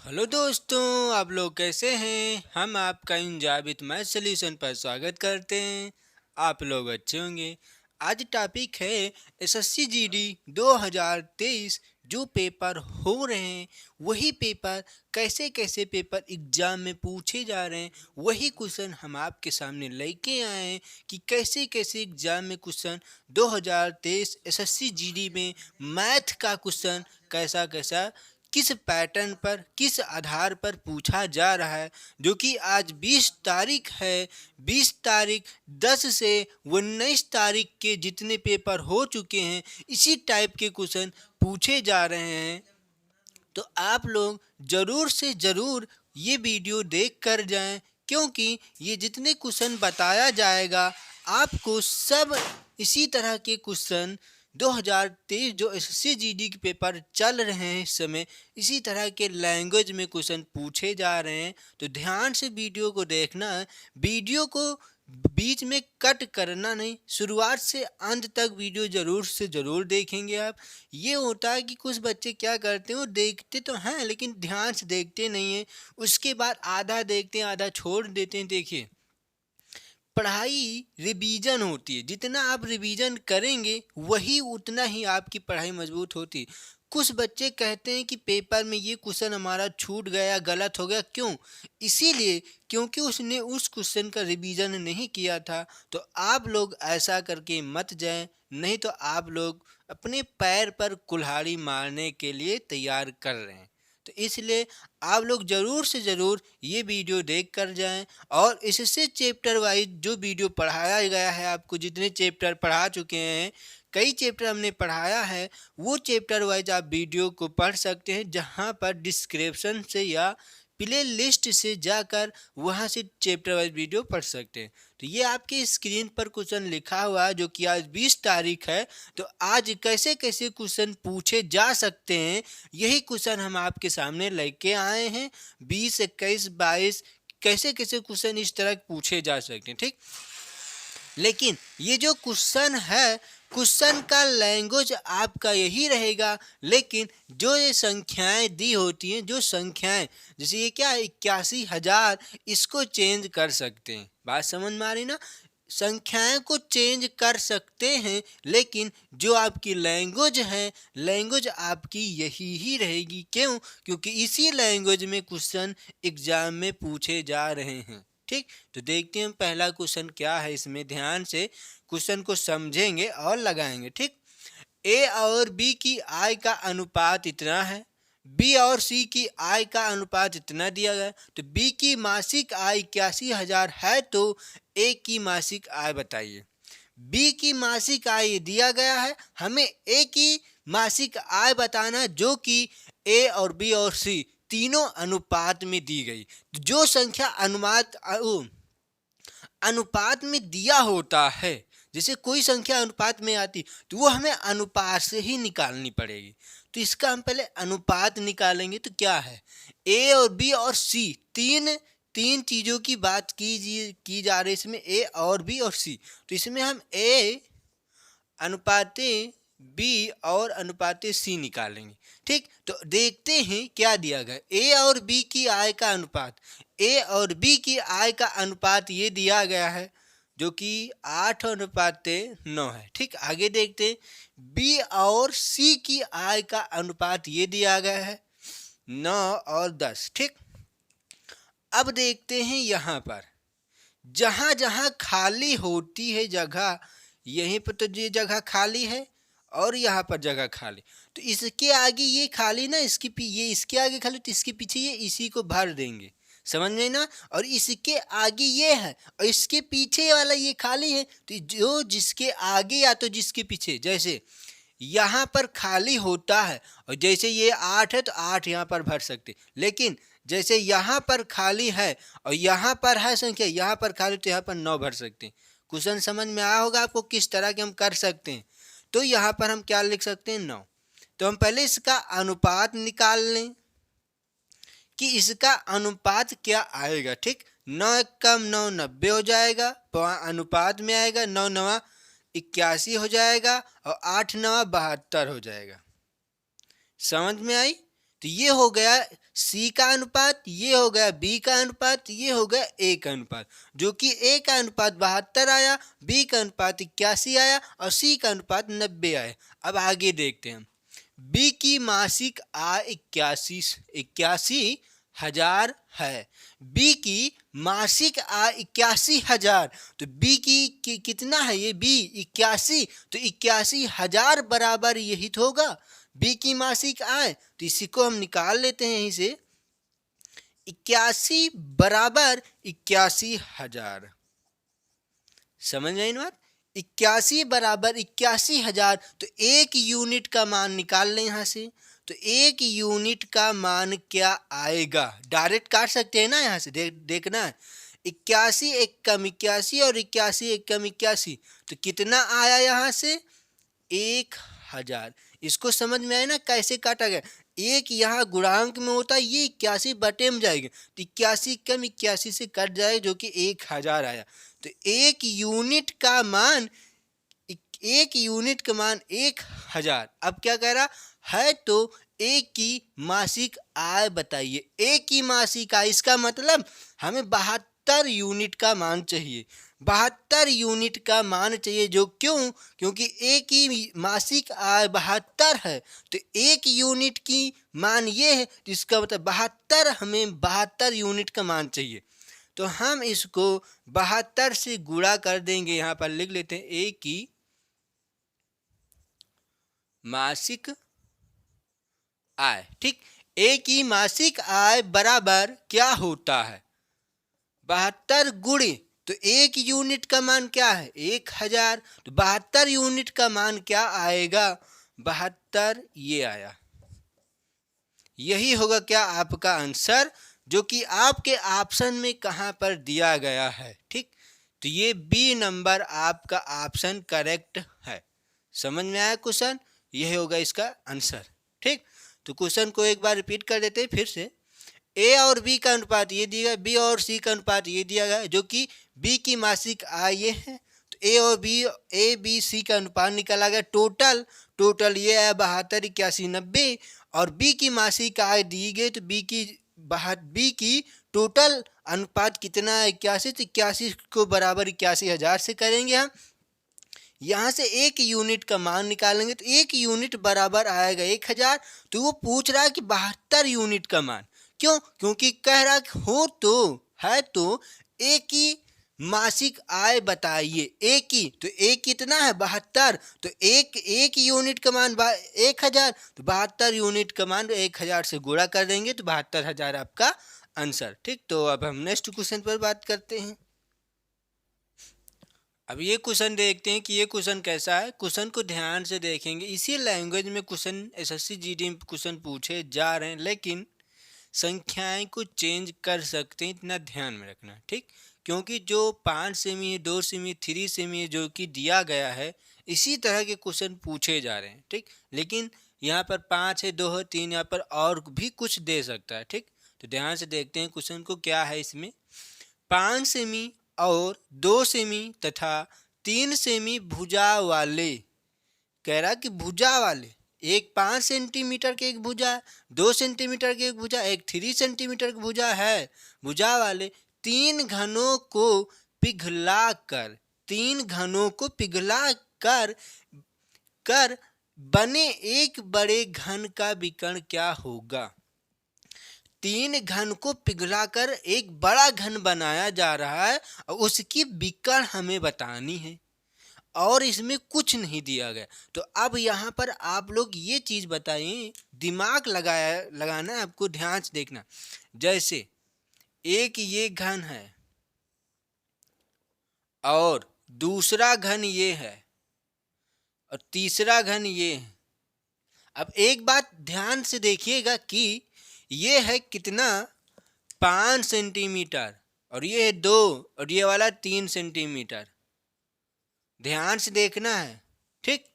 Hello दोस्तों, आप लोग कैसे हैं। हम आपका इन जाविद मैथ सॉल्यूशन पर स्वागत करते हैं। आप लोग अच्छे होंगे। आज टॉपिक है एसएससी जीडी 2023। जो पेपर हो रहे हैं वही पेपर, कैसे कैसे पेपर एग्जाम में पूछे जा रहे हैं, वही क्वेश्चन हम आपके सामने लेके आए हैं कि कैसे कैसे एग्जाम में क्वेश्चन 2023 एसएससी जीडी में मैथ का क्वेश्चन कैसा कैसा, किस पैटर्न पर, किस आधार पर पूछा जा रहा है। जो कि आज 20 तारीख है। 20 तारीख 10 से 19 तारीख के जितने पेपर हो चुके हैं, इसी टाइप के क्वेश्चन पूछे जा रहे हैं। तो आप लोग ज़रूर से ज़रूर ये वीडियो देख कर जाएं, क्योंकि ये जितने क्वेश्चन बताया जाएगा आपको सब इसी तरह के क्वेश्चन 2023 जो एसएससी जीडी के पेपर चल रहे हैं इस समय, इसी तरह के लैंग्वेज में क्वेश्चन पूछे जा रहे हैं। तो ध्यान से वीडियो को देखना है। वीडियो को बीच में कट करना नहीं, शुरुआत से अंत तक वीडियो ज़रूर से ज़रूर देखेंगे आप। ये होता है कि कुछ बच्चे क्या करते हैं, वो देखते तो हैं लेकिन ध्यान से देखते नहीं हैं। उसके बाद आधा देखते हैं, आधा छोड़ देते हैं। देखिए, पढ़ाई रिवीजन होती है। जितना आप रिवीजन करेंगे वही उतना ही आपकी पढ़ाई मजबूत होती है। कुछ बच्चे कहते हैं कि पेपर में ये क्वेश्चन हमारा छूट गया, गलत हो गया। क्यों? इसीलिए क्योंकि उसने उस क्वेश्चन का रिवीजन नहीं किया था। तो आप लोग ऐसा करके मत जाएं, नहीं तो आप लोग अपने पैर पर कुल्हाड़ी मारने के लिए तैयार कर रहे हैं। तो इसलिए आप लोग ज़रूर से ज़रूर ये वीडियो देख कर जाएं। और इससे चैप्टर वाइज जो वीडियो पढ़ाया गया है, आपको जितने चैप्टर पढ़ा चुके हैं, कई चैप्टर हमने पढ़ाया है, वो चैप्टर वाइज आप वीडियो को पढ़ सकते हैं। जहाँ पर डिस्क्रिप्शन से या प्ले लिस्ट से जाकर वहाँ से चैप्टर वाइज वीडियो पढ़ सकते हैं। तो ये आपके स्क्रीन पर क्वेश्चन लिखा हुआ है, जो कि आज 20 तारीख है। तो आज कैसे कैसे क्वेश्चन पूछे जा सकते हैं, यही क्वेश्चन हम आपके सामने लेके आए हैं। 20, 21, 22 कैसे कैसे क्वेश्चन इस तरह पूछे जा सकते हैं। ठीक, लेकिन ये जो क्वेश्चन है, क्वेश्चन का लैंग्वेज आपका यही रहेगा। लेकिन जो ये संख्याएं दी होती हैं, जो संख्याएं, जैसे ये क्या है 81,000, इसको चेंज कर सकते हैं। बात समझ में आ रही ना? संख्याएं को चेंज कर सकते हैं, लेकिन जो आपकी लैंग्वेज है, लैंग्वेज आपकी यही ही रहेगी। क्यों? क्योंकि इसी लैंग्वेज में क्वेश्चन एग्जाम में पूछे जा रहे हैं। ठीक, तो देखते हैं पहला क्वेश्चन क्या है। इसमें ध्यान से क्वेश्चन को समझेंगे और लगाएंगे। ठीक, ए और बी की आय का अनुपात इतना है, बी और सी की आय का अनुपात इतना दिया गया। तो बी की मासिक आय 81,000 है, तो ए की मासिक आय बताइए। बी की मासिक आय दिया गया है, हमें ए की मासिक आय बताना, जो कि ए और बी और सी तीनों अनुपात में दी गई। जो संख्या अनुपात में दिया होता है, जैसे कोई संख्या अनुपात में आती, तो वो हमें अनुपात से ही निकालनी पड़ेगी। तो इसका हम पहले अनुपात निकालेंगे। तो क्या है, ए और बी और सी, तीन तीन चीज़ों की बात की जा रही है इसमें, ए और बी और सी। तो इसमें हम ए अनुपाते बी और अनुपाते सी निकालेंगे। ठीक, तो देखते हैं क्या दिया गया। ए और बी की आय का अनुपात, ए और बी की आय का अनुपात ये दिया गया है, जो कि 8:9 है। ठीक, आगे देखते हैं। बी और सी की आय का अनुपात ये दिया गया है 9 और 10। ठीक, अब देखते हैं यहाँ पर जहाँ जहाँ खाली होती है जगह, यहीं पर तो ये जगह खाली है और यहाँ पर जगह खाली, तो इसके आगे ये खाली ना, ये इसके आगे खाली, तो इसके पीछे ये इसी को भर देंगे। समझ में ना? और इसके आगे ये है और इसके पीछे वाला ये खाली है, तो जो जिसके आगे या तो जिसके पीछे, जैसे यहाँ पर खाली होता है और जैसे ये 8 है तो 8 यहाँ पर भर सकते, लेकिन जैसे यहाँ पर खाली है और यहाँ पर है संख्या, यहाँ पर खाली, तो यहाँ पर 9 भर सकते हैं। क्वेश्चन समझ में आया होगा आपको किस तरह के हम कर सकते हैं। तो यहाँ पर हम क्या लिख सकते हैं, 9। तो हम पहले इसका अनुपात निकाल लें कि इसका अनुपात क्या आएगा। ठीक, 9 एक कम 9 90 हो जाएगा, अनुपात में आएगा। 9 नवा 81 हो जाएगा और 8 नवा 72 हो जाएगा। समझ में आई? तो ये हो गया सी का अनुपात, ये हो गया बी का अनुपात, ये हो गया ए का अनुपात, जो कि ए का अनुपात 72 आया, बी का अनुपात 81 आया और सी का अनुपात 90 आया। अब आगे देखते हैं। बी की मासिक आय 81,000 है। बी की मासिक आय 81,000, तो बी की कितना है, ये बी 81, तो 81,000 बराबर यही तो होगा बी की मासिक आय। तो इसी को हम निकाल लेते हैं यहीं से, 81 बराबर 81,000। समझ में आई ना बात? 81 बराबर 81,000, तो एक यूनिट का मान निकाल लें यहाँ से। तो एक यूनिट का मान क्या आएगा, डायरेक्ट काट सकते हैं ना, यहाँ से देखना है। 81 एक कम 81 और 81 एक कम 81, तो कितना आया यहाँ से, 1,000। इसको समझ में आया ना कैसे काटा गया। एक यहाँ गुणांक में होता है, ये 81 बटे में जाएगा, तो 81 कम 81 से कट जाएगा, जो कि 1,000 आया। तो एक यूनिट का मान 1,000। अब क्या कह रहा है, तो एक की मासिक आय बताइए। एक की मासिक आय, इसका मतलब हमें 72 यूनिट का मान चाहिए। 72 यूनिट का मान चाहिए, जो क्यों, क्योंकि एक की मासिक आय 72 है, तो एक यूनिट की मान ये है, जिसका मतलब 72, हमें 72 यूनिट का मान चाहिए। तो हम इसको 72 से गुणा कर देंगे। यहाँ पर लिख लेते हैं ए की मासिक आय। ठीक, ए की मासिक आय बराबर क्या होता है, 72 गुणे, तो एक यूनिट का मान क्या है, 1,000, तो 72 यूनिट का मान क्या आएगा, 72, ये आया। यही होगा क्या आपका आंसर, जो कि आपके ऑप्शन में कहाँ पर दिया गया है। ठीक, तो ये बी नंबर आपका ऑप्शन करेक्ट है। समझ में आया क्वेश्चन, यही होगा इसका आंसर। ठीक, तो क्वेश्चन को एक बार रिपीट कर देते हैं फिर से। ए और बी का अनुपात ये दिया गया, बी और सी का अनुपात ये दिया गया, जो कि बी की मासिक आय ये है। तो ए बी सी का अनुपात निकाला गया। टोटल ये है 72, 81, 90, और बी की मासिक आय दी गई, तो बी की टोटल अनुपात कितना है, 81, तो 81 को बराबर 81,000 से करेंगे हम। यहाँ से एक यूनिट का मान निकालेंगे, तो एक यूनिट बराबर आएगा 1,000। तो वो पूछ रहा है कि 72 यूनिट का मान, क्यों, क्योंकि कह रहा हो तो है, तो एक की मासिक आय बताइए, एक की, तो एक कितना है, 72, तो एक यूनिट का मान 1,000, तो 72 यूनिट का मान 1,000 से गुणा कर देंगे, तो 72,000 आपका आंसर। ठीक, तो अब हम नेक्स्ट क्वेश्चन पर बात करते हैं। अब ये क्वेश्चन देखते हैं कि ये क्वेश्चन कैसा है। क्वेश्चन को ध्यान से देखेंगे। इसी लैंग्वेज में क्वेश्चन एसएससी जीडी में क्वेश्चन पूछे जा रहे हैं, लेकिन संख्याएं को चेंज कर सकते हैं, इतना ध्यान में रखना। ठीक, क्योंकि जो 5 सेमी है, 2 सेमी, 3 सेमी है, जो कि दिया गया है, इसी तरह के क्वेश्चन पूछे जा रहे हैं। ठीक, लेकिन यहाँ पर 5 है, 2 है, 3, यहाँ पर और भी कुछ दे सकता है। ठीक, तो ध्यान से देखते हैं क्वेश्चन को क्या है। इसमें 5 सेमी और 2 सेमी तथा 3 सेमी भुजा वाले, कह रहा कि भुजा वाले, एक 5 सेंटीमीटर की एक भुजा, 2 सेंटीमीटर की एक भुजा, एक 3 सेंटीमीटर की भुजा है, भुजा वाले 3 घनों को पिघला कर बने एक बड़े घन का विकर्ण क्या होगा। 3 घन को पिघलाकर एक बड़ा घन बनाया जा रहा है और उसकी विकर्ण हमें बतानी है, और इसमें कुछ नहीं दिया गया। तो अब यहाँ पर आप लोग ये चीज़ बताइए, दिमाग लगाना है आपको, ध्यान से देखना। जैसे एक ये घन है और दूसरा घन ये है और तीसरा घन ये है। अब एक बात ध्यान से देखिएगा कि ये है कितना, 5 सेंटीमीटर, और ये है 2, और ये वाला 3 सेंटीमीटर। ध्यान से देखना है। ठीक,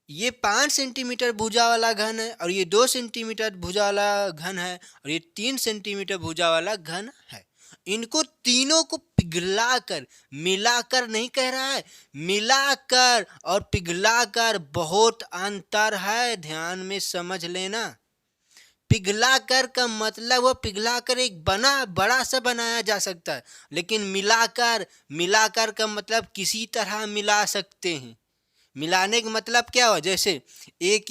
ये 5 सेंटीमीटर भुजा वाला घन है, और ये 2 सेंटीमीटर भुजा वाला घन है, और ये 3 सेंटीमीटर भुजा वाला घन है। इनको तीनों को पिघलाकर, मिलाकर नहीं कह रहा है, मिलाकर और पिघलाकर बहुत अंतर है, ध्यान में समझ लेना। पिघलाकर का मतलब वो पिघलाकर एक बड़ा सा बनाया जा सकता है, लेकिन मिलाकर मिलाकर का मतलब किसी तरह मिला सकते हैं। मिलाने का मतलब क्या हुआ, जैसे एक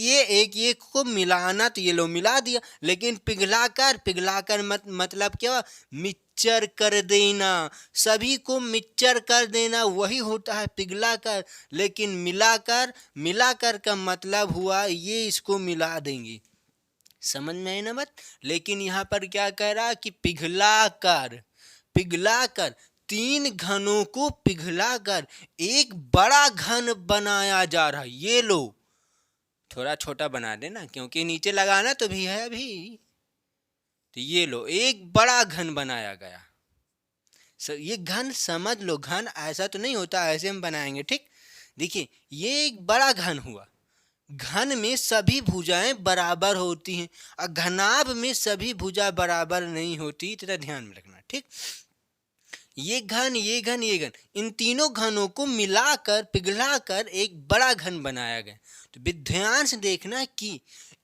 ये को मिलाना, तो ये लो मिला दिया। लेकिन पिघलाकर पिघलाकर मतलब क्या हुआ, मिक्सचर कर देना, सभी को मिक्सचर कर देना, वही होता है पिघलाकर। लेकिन मिलाकर मिलाकर का मतलब हुआ ये इसको मिला देंगे। समझ में आई ना बात। लेकिन यहाँ पर क्या कह रहा कि पिघलाकर पिघलाकर तीन घनों को पिघलाकर एक बड़ा घन बनाया जा रहा है। ये लो, थोड़ा छोटा बना देना क्योंकि नीचे लगाना तो भी है अभी। तो ये लो, एक बड़ा घन बनाया गया। ये घन समझ लो, घन ऐसा तो नहीं होता ऐसे हम बनाएंगे, ठीक। देखिए ये एक बड़ा घन हुआ। घन में सभी भुजाएं बराबर होती हैं और घनाभ में सभी भुजा बराबर नहीं होती, इतना ध्यान में रखना, ठीक। ये घन ये घन ये घन, इन तीनों घनों को मिलाकर पिघलाकर एक बड़ा घन बनाया गया। तो ध्यान से देखना कि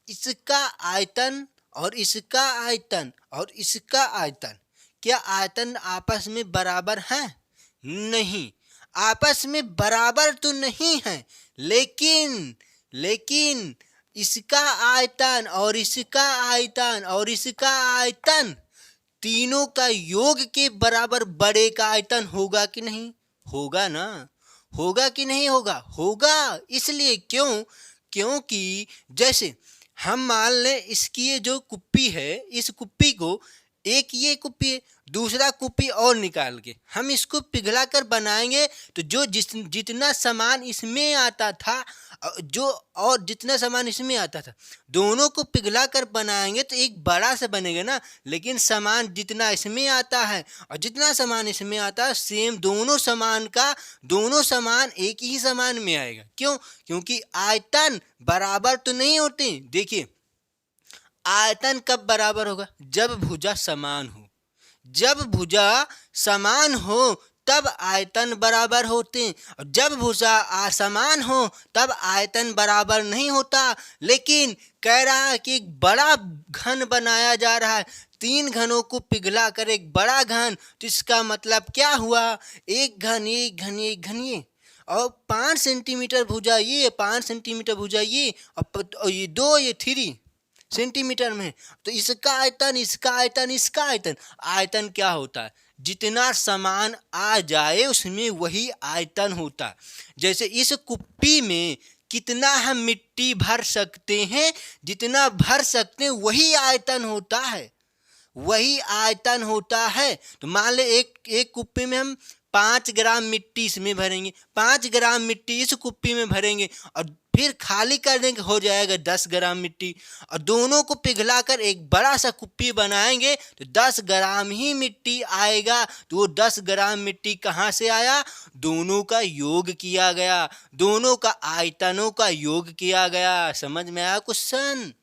इसका आयतन और इसका आयतन और इसका आयतन, क्या आयतन आपस में बराबर हैं? नहीं, आपस में बराबर तो नहीं है, लेकिन लेकिन इसका आयतन और इसका आयतन और इसका आयतन तीनों का योग के बराबर बड़े का आयतन होगा कि नहीं? होगा ना। होगा कि नहीं होगा? होगा। इसलिए क्यों? क्योंकि जैसे हम मान लें इसकी ये जो कुप्पी है, इस कुप्पी को, एक ये कुप्पी है, दूसरा कुप्पी और निकाल के हम इसको पिघला कर बनाएंगे, तो जो जितना सामान इसमें आता था, जो और जितना सामान इसमें आता था, दोनों को पिघला कर बनाएंगे तो एक बड़ा सा बनेगा ना। लेकिन सामान जितना इसमें आता है और जितना सामान इसमें आता है, सेम दोनों सामान एक ही सामान में आएगा। क्यों? क्योंकि आयतन बराबर तो नहीं होते। देखिए आयतन कब बराबर होगा? जब भुजा समान हो। जब भुजा समान हो तब आयतन बराबर होते हैं, और जब भुजा असमान हो तब आयतन बराबर नहीं होता। लेकिन कह रहा है कि एक बड़ा घन बनाया जा रहा है, तीन घनों को पिघला कर एक बड़ा घन। तो इसका मतलब क्या हुआ? एक घन एक घन एक घन ये, और 5 सेंटीमीटर भुजा ये, 5 सेंटीमीटर भुजा ये, और ये 2 ये 3 सेंटीमीटर में। तो इसका आयतन इसका आयतन इसका आयतन, आयतन क्या होता है? जितना सामान आ जाए उसमें वही आयतन होता है। जैसे इस कुप्पी में कितना हम मिट्टी भर सकते हैं, जितना भर सकते हैं वही आयतन होता है, वही आयतन होता है। तो मान ले एक कुप्पी में हम 5 ग्राम मिट्टी इसमें भरेंगे, 5 ग्राम मिट्टी इस कुप्पी में भरेंगे और फिर खाली कर देंगे, हो जाएगा 10 ग्राम मिट्टी। और दोनों को पिघलाकर एक बड़ा सा कुप्पी बनाएंगे तो 10 ग्राम ही मिट्टी आएगा। तो वो 10 ग्राम मिट्टी कहाँ से आया? दोनों का योग किया गया, दोनों का आयतनों का योग किया गया। समझ में आया क्वेश्चन?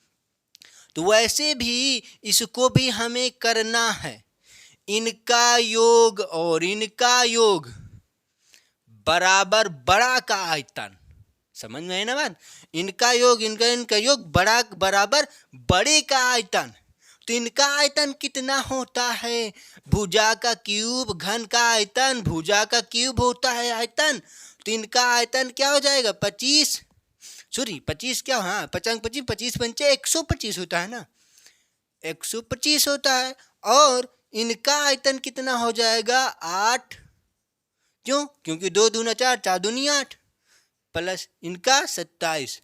तो वैसे भी इसको भी हमें करना है। इनका योग और इनका योग बराबर बड़ा का आयतन। समझ में है ना बात? इनका योग इनका योग बड़ा बराबर बड़े का आयतन। तो इनका आयतन कितना होता है? भुजा का क्यूब, घन का आयतन भुजा का क्यूब होता है आयतन। तो इनका आयतन क्या हो जाएगा? 25, सॉरी 25 क्या, हाँ 55 25 25 पंचे 125 होता है ना, 125 होता है। और इनका आयतन कितना हो जाएगा? 8। क्यों? क्योंकि 2 दूना 4, 4 दूनी 8, प्लस इनका 27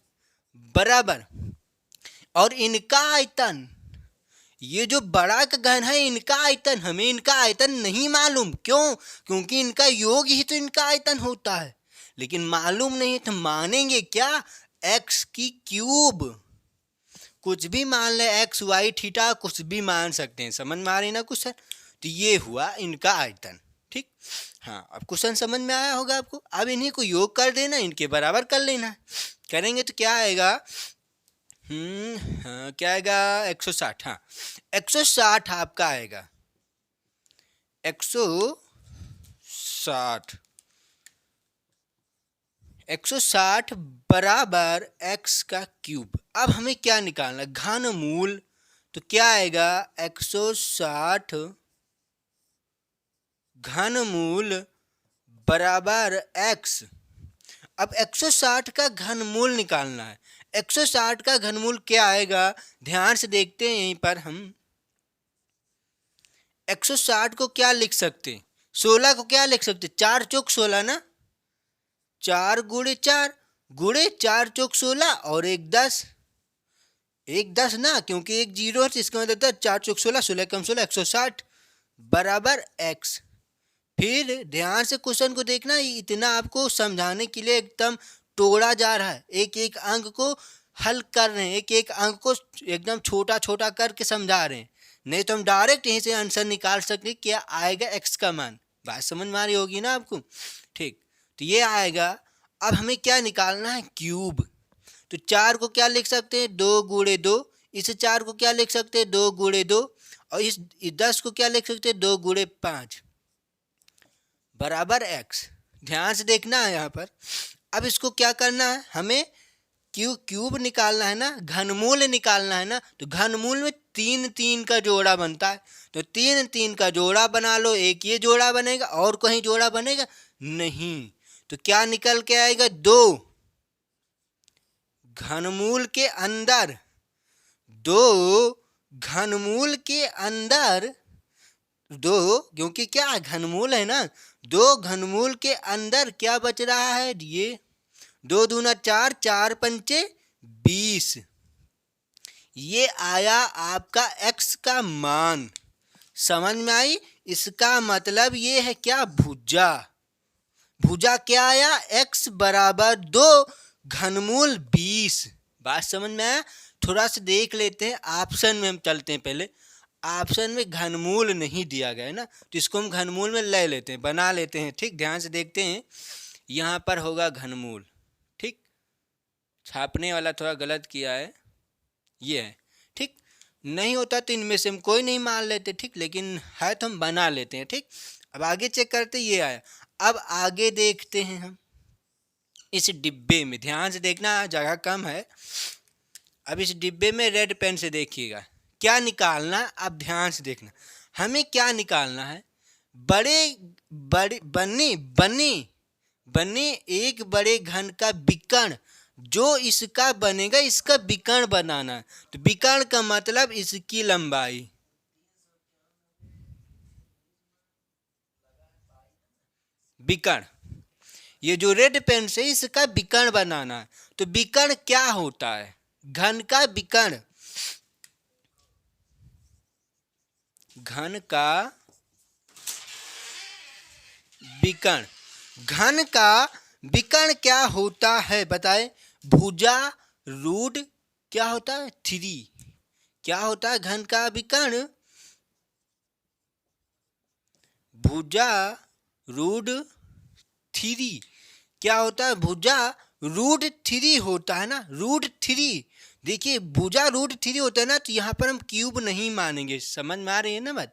बराबर। और इनका आयतन, ये जो बड़ा का घन है इनका आयतन, हमें इनका आयतन नहीं मालूम। क्यों? क्योंकि इनका योग ही तो इनका आयतन होता है, लेकिन मालूम नहीं तो मानेंगे क्या? x की क्यूब। कुछ भी मान ले, एक्स वाई थीटा कुछ भी मान सकते हैं। समझ में आ रही ना क्वेश्चन? तो ये हुआ इनका आयतन, ठीक। हाँ, अब क्वेश्चन समझ में आया होगा आपको। अब इन्हीं को योग कर देना, इनके बराबर कर लेना। करेंगे तो क्या आएगा? हाँ, क्या आएगा? 160। हाँ 160 आपका आएगा, 160 बराबर x का क्यूब। अब हमें क्या निकालना? घनमूल तो क्या आएगा 160 घनमूल बराबर x। अब 160 का घनमूल निकालना है। 160 का घनमूल क्या आएगा, ध्यान से देखते हैं। यहीं पर हम 160 को क्या लिख सकते हैं, 16 को क्या लिख सकते, 4 चौक 16 ना, 4 गुणे 4 गुणे 4 चौक 16 और एक 10, एक 10 ना, क्योंकि एक जीरो है तो इसका मतलब था 4 चौक 16, 16 कम 16 160 बराबर x। फिर ध्यान से क्वेश्चन को देखना, इतना आपको समझाने के लिए एकदम तोड़ा जा रहा है, एक एक अंक को हल कर रहे हैं, एक एक अंक को एकदम छोटा छोटा करके समझा रहे हैं। नहीं तो हम डायरेक्ट यहीं से आंसर निकाल सकते क्या आएगा x का मान। बात समझ में आ रही होगी ना आपको, ठीक। तो ये आएगा। अब हमें क्या निकालना है, क्यूब। तो 4 को क्या लिख सकते हैं, 2 गुणे 2, इस 4 को क्या लिख सकते हैं, 2 गुणे 2, और इस 10 को क्या लिख सकते हैं, 2 गुणे 5 बराबर x। ध्यान से देखना है यहाँ पर। अब इसको क्या करना है, हमें क्यूब निकालना है ना, घनमूल निकालना है ना। तो घनमूल में 3 3 का जोड़ा बनता है, तो 3 3 का जोड़ा बना लो, एक ये जोड़ा बनेगा और कहीं जोड़ा बनेगा नहीं। तो क्या निकल के आएगा, 2 घनमूल के अंदर, 2 घनमूल के अंदर, 2 क्योंकि क्या घनमूल है ना, 2 घनमूल के अंदर क्या बच रहा है, ये 2 दूना 4, 4 पंचे 20। ये आया आपका x का मान। समझ में आई, इसका मतलब ये है क्या, भुजा। भुजा क्या आया, x बराबर 2 घनमूल 20। बात समझ में आया। थोड़ा सा देख लेते हैं, ऑप्शन में हम चलते हैं। पहले ऑप्शन में घनमूल नहीं दिया गया है ना, तो इसको हम घनमूल में ले लेते हैं, बना लेते हैं। ठीक, ध्यान से देखते हैं। यहाँ पर होगा घनमूल, ठीक, छापने वाला थोड़ा गलत किया है, ये है, ठीक। नहीं होता तो इनमें से हम कोई नहीं मान लेते, ठीक, लेकिन है तो हम बना लेते हैं, ठीक। अब आगे चेक करते, ये आया। अब आगे देखते हैं हम इस डिब्बे में, ध्यान से देखना, जगह कम है। अब इस डिब्बे में रेड पेन से देखिएगा क्या निकालना। अब ध्यान से देखना, हमें क्या निकालना है, बड़े बड़े बने बने बने एक बड़े घन का विकर्ण, जो इसका बनेगा इसका विकर्ण बनाना है। तो विकर्ण का मतलब इसकी लंबाई, विकर्ण, ये जो रेड पेन से इसका विकर्ण बनाना है। तो विकर्ण क्या होता है, घन का विकर्ण, घन का विकर्ण, घन का विकर्ण क्या होता है बताए, भुजा रूट क्या होता है 3। क्या होता है घन का विकर्ण, भुजा रूट 3। क्या होता है, भुजा रूट 3 होता है ना, रूट 3। देखिए भुजा रूट 3 होता है ना, तो यहाँ पर हम क्यूब नहीं मानेंगे। समझ में आ रही है ना बात,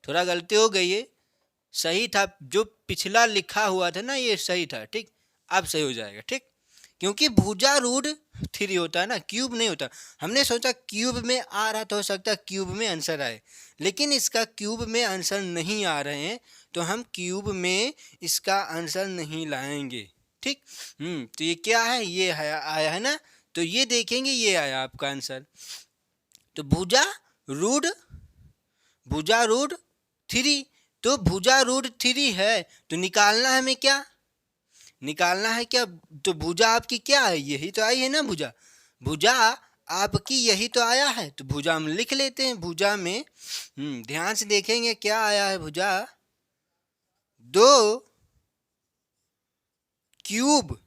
थोड़ा गलती हो गई है, सही था जो पिछला लिखा हुआ था ना, ये सही था, ठीक। अब सही हो जाएगा, ठीक, क्योंकि भुजा रूट 3 होता है ना, क्यूब नहीं होता। हमने सोचा क्यूब में आ रहा तो हो सकता है क्यूब में आंसर आए, लेकिन इसका क्यूब में आंसर नहीं आ रहे हैं, तो हम क्यूब में इसका आंसर नहीं लाएंगे, ठीक। तो ये क्या है, ये आया है ना, तो ये देखेंगे, ये आया आपका आंसर। तो भुजा रूट 3, तो भुजा रूट 3 है, तो निकालना है हमें क्या, निकालना है क्या, तो भुजा आपकी क्या है, यही तो आई है ना भुजा, भुजा आपकी यही तो आया है। तो भुजा हम लिख लेते हैं। भुजा में ध्यान से देखेंगे क्या आया है, भुजा 2 क्यूब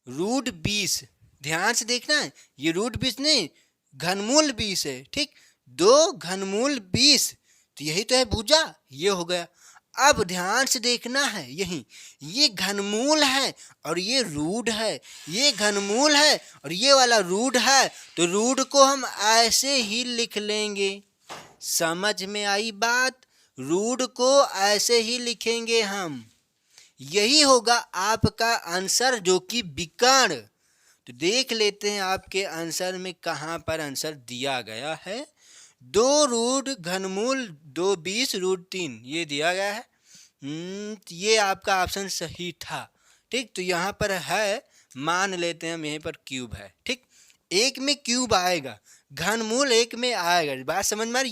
रूट 20। ध्यान से देखना है, ये रूट 20 नहीं, घनमूल 20 है, ठीक, 2 घनमूल 20, तो यही तो है भुजा, ये हो गया। अब ध्यान से देखना है, यही ये घनमूल है और ये रूट है, ये घनमूल है और ये वाला रूट है, तो रूट को हम ऐसे ही लिख लेंगे। समझ में आई बात, रूट को ऐसे ही लिखेंगे हम, यही होगा आपका आंसर, जो कि विकर्ण। तो देख लेते हैं आपके आंसर में कहाँ पर आंसर दिया गया है। 2√3 ये दिया गया है। ये आपका ऑप्शन सही था। ठीक, तो यहाँ पर है, मान लेते हैं हम यहीं पर क्यूब है। ठीक, एक में क्यूब आएगा, घनमूल एक में आएगा। बात समझ में आ रही?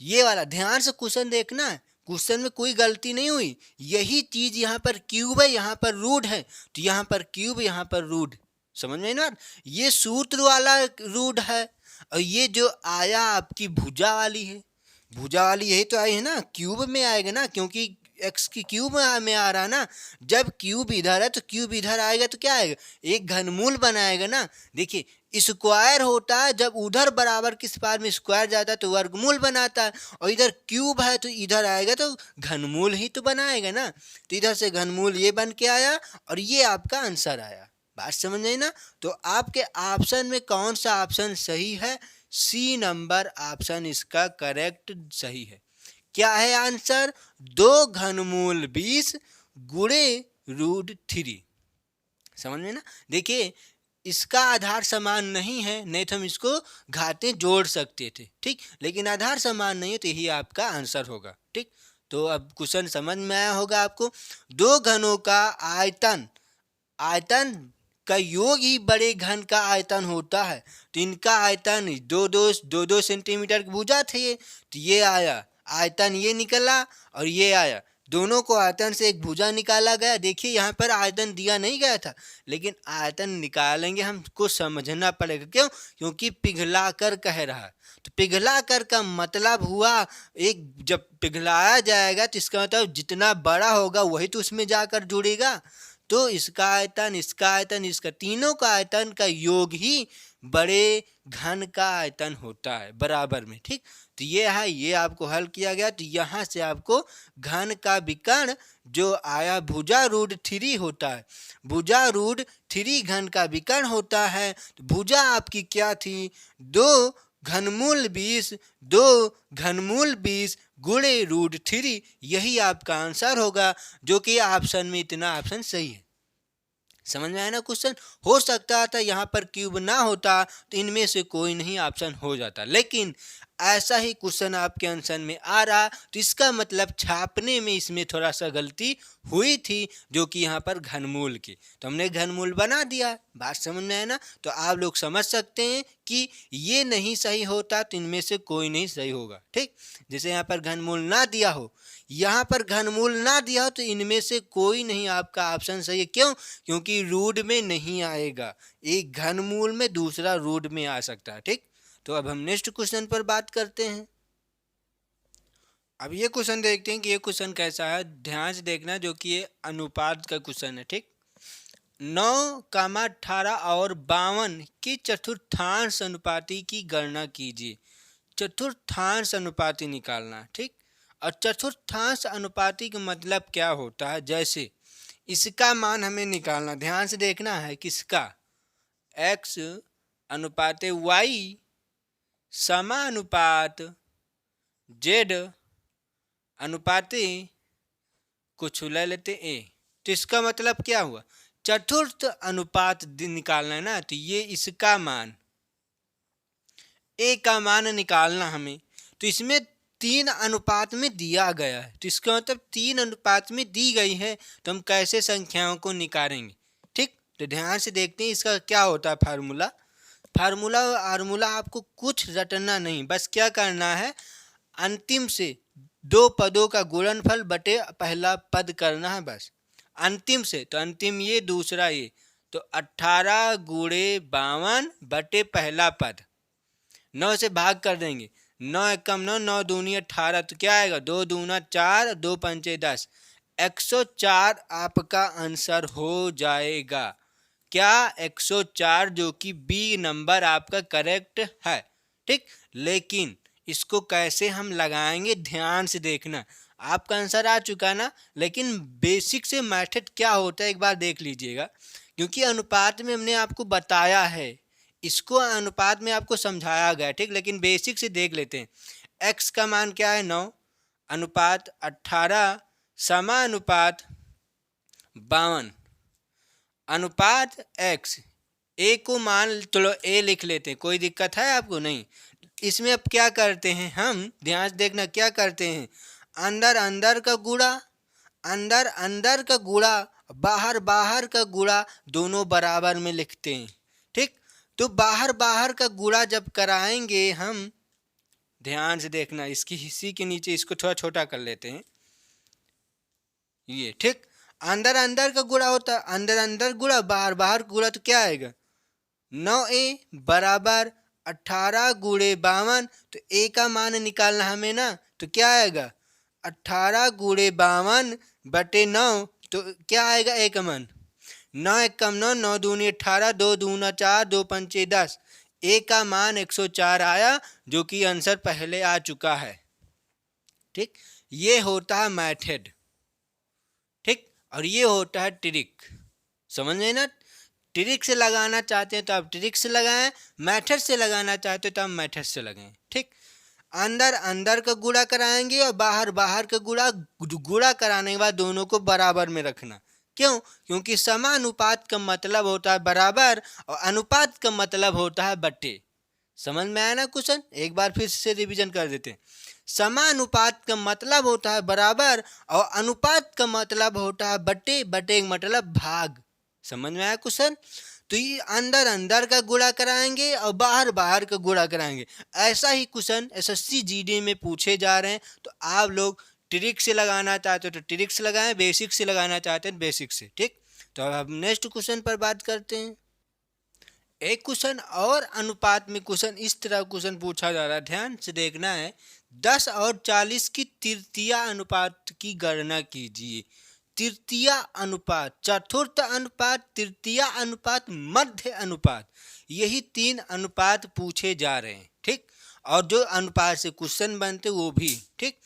ये वाला ध्यान से क्वेश्चन देखना है, क्वेश्चन में कोई गलती नहीं हुई। यही चीज यहाँ पर क्यूब है, यहाँ पर रूट है, तो यहाँ पर क्यूब, यहाँ पर रूट। समझ में ना? ये सूत्र वाला रूट है, और ये जो आया आपकी भुजा वाली है, भुजा वाली यही तो आई है ना, क्यूब में आएगा ना, क्योंकि एक्स की क्यूब में आ रहा है ना। जब क्यूब इधर है तो क्यूब इधर आएगा तो क्या आएगा, एक घनमूल बनाएगा ना। देखिए, स्क्वायर होता है जब उधर बराबर किस पार में स्क्वायर जाता है तो वर्गमूल बनाता है, और इधर क्यूब है तो इधर आएगा तो घनमूल ही तो बनाएगा ना। तो इधर से घनमूल ये बन के आया और ये आपका आंसर आया। बात समझ आई ना? तो आपके ऑप्शन में कौन सा ऑप्शन सही है? सी नंबर ऑप्शन इसका करेक्ट सही है। क्या है आंसर? 2√20 गुणे √3। समझ में ना? देखिए, इसका आधार समान नहीं है, नहीं तो हम इसको घातें जोड़ सकते थे। ठीक, लेकिन आधार समान नहीं है तो यही आपका आंसर होगा। ठीक, तो अब क्वेश्चन समझ में आया होगा आपको। दो घनों का आयतन आयतन का योग ही बड़े घन का आयतन होता है। तो इनका आयतन दो सेंटीमीटर की भुजा थे, तो ये आया आयतन, ये निकला और ये आया। दोनों को आयतन से एक भुजा निकाला गया। देखिए, यहाँ पर आयतन दिया नहीं गया था, लेकिन आयतन निकालेंगे, हमको समझना पड़ेगा। क्यों? क्योंकि पिघला कर कह रहा है। तो पिघला कर का मतलब हुआ, एक जब पिघलाया जाएगा तो इसका मतलब जितना बड़ा होगा वही तो उसमें जाकर जुड़ेगा। तो इसका आयतन, इसका आयतन, इसका, तीनों का आयतन का योग ही बड़े घन का आयतन होता है बराबर में। ठीक, तो ये है, ये आपको हल किया गया। तो यहाँ से आपको घन का विकर्ण जो आया भुजा√3 होता है, भुजा√3 घन का विकर्ण होता है। तो भुजा आपकी क्या थी? 2√20 गुणे √3, यही आपका आंसर होगा, जो कि ऑप्शन में इतना ऑप्शन सही है। समझ में आया ना क्वेश्चन? हो सकता था यहाँ पर क्यूब ना होता तो इनमें से कोई नहीं ऑप्शन हो जाता, लेकिन ऐसा ही क्वेश्चन आपके आंसर में आ रहा, तो इसका मतलब छापने में इसमें थोड़ा सा गलती हुई थी, जो कि यहाँ पर घनमूल की, तो हमने घनमूल बना दिया। बात समझ में आया ना? तो आप लोग समझ सकते हैं कि ये नहीं सही होता तो इनमें से कोई नहीं सही होगा। ठीक, जैसे यहाँ पर घनमूल ना दिया हो, यहाँ पर घनमूल ना दिया हो, तो इनमें से कोई नहीं आपका ऑप्शन सही है। क्यों? क्योंकि रूट में नहीं आएगा, एक घनमूल में दूसरा रूट में आ सकता है। ठीक, तो अब हम नेक्स्ट क्वेश्चन पर बात करते हैं। अब ये क्वेश्चन देखते हैं कि ये क्वेश्चन कैसा है, ध्यान से देखना, जो कि ये अनुपात का क्वेश्चन है। ठीक, 9, 18 और 52 की चतुर्थांश अनुपाति की गणना कीजिए। चतुर्थांश अनुपाति निकालना है। ठीक, और चतुर्थांश अनुपाति का मतलब क्या होता है? जैसे इसका मान हमें निकालना, ध्यान से देखना है, किसका? x अनुपात y समानुपात z अनुपात कुछ ले लेते a। तो इसका मतलब क्या हुआ? चतुर्थ अनुपात निकालना है ना, तो ये इसका मान, a का मान निकालना हमें। तो इसमें 3 अनुपात में दिया गया है, तो इसका मतलब 3 अनुपात में दी गई है, तो हम कैसे संख्याओं को निकालेंगे? ठीक, तो ध्यान से देखते हैं इसका क्या होता है फार्मूला। फार्मूला आपको कुछ रटना नहीं, बस क्या करना है, अंतिम से 2 पदों का गुणनफल बटे पहला पद करना है बस। अंतिम से, तो अंतिम ये, दूसरा ये, तो 18 गुणे 52 बटे पहला पद, 9 से भाग कर देंगे। 9 एकम 9, 9 दूनी 18, तो क्या आएगा? 2 दूना 4, 2 पंचे 10, 104 आपका आंसर हो जाएगा। क्या? 104, जो कि बी नंबर आपका करेक्ट है। ठीक, लेकिन इसको कैसे हम लगाएंगे, ध्यान से देखना। आपका आंसर आ चुका ना, लेकिन बेसिक से मेथड क्या होता है एक बार देख लीजिएगा, क्योंकि अनुपात में हमने आपको बताया है, इसको अनुपात में आपको समझाया गया। ठीक, लेकिन बेसिक से देख लेते हैं। x का मान क्या है? 9 अनुपात 18 समानुपात 52, अनुपात x, ए को मान चलो ए लिख लेते हैं, कोई दिक्कत है आपको? नहीं। इसमें अब क्या करते हैं हम, ध्यान से देखना क्या करते हैं, अंदर अंदर का गुणा, अंदर अंदर का गुणा, बाहर बाहर का गुणा दोनों बराबर में लिखते हैं। ठीक, तो बाहर बाहर का गुणा जब कराएंगे हम, ध्यान से देखना, इसकी हिस्से के नीचे इसको थोड़ा छोटा कर लेते हैं ये। ठीक, अंदर अंदर का गुणा होता है, अंदर अंदर गुणा, बाहर बाहर गुणा, तो क्या आएगा 9a बराबर 18 गुणे 52। तो ए का मान निकालना हमें ना, तो क्या आएगा 18 गुणे 52 बटे 9। तो क्या आएगा ए का मान 9 एक कम 9, 9 दूनी 18, 2 दूना 4, 2 पंचे 10। ए का मान 104 आया, जो कि आंसर पहले आ चुका है। ठीक, ये होता है मेथड। ठीक, और ये होता है ट्रिक। समझ में ना, ट्रिक से लगाना चाहते हैं तो आप ट्रिक से लगाएं, मेथड से लगाना चाहते हैं तो आप मेथड से लगाएं। ठीक, अंदर अंदर का गुणा कराएंगे और बाहर बाहर का गुणा कराने के बाद दोनों को बराबर में रखना। क्यों? क्योंकि समानुपात का मतलब होता है बराबर और अनुपात का मतलब होता है बट्टे। समझ में आया ना क्वेश्चन? एक बार फिर से रिवीजन कर देते हैं। समानुपात का मतलब होता है बराबर और अनुपात का मतलब होता है बट्टे, बट्टे का मतलब भाग। समझ में आया क्वेश्चन? तो ये अंदर अंदर का गुणा कराएंगे और बाहर बाहर का गुणा कराएंगे। ऐसा ही क्वेश्चन एसएससी जीडी में पूछे जा रहे हैं। तो आप लोग ट्रिक से लगाना चाहते हो तो ट्रिक से लगाएं, बेसिक से लगाना चाहते हैं बेसिक से। ठीक, तो अब नेक्स्ट क्वेश्चन पर बात करते हैं। एक क्वेश्चन और अनुपात में क्वेश्चन इस तरह क्वेश्चन पूछा जा रहा है, ध्यान से देखना है। 10 और 40 की तृतीया अनुपात की गणना कीजिए। तृतीया अनुपात, चतुर्थ अनुपात, तृतीया अनुपात, मध्य अनुपात, यही 3 अनुपात पूछे जा रहे हैं। ठीक, और जो अनुपात से क्वेश्चन बनते वो भी। ठीक,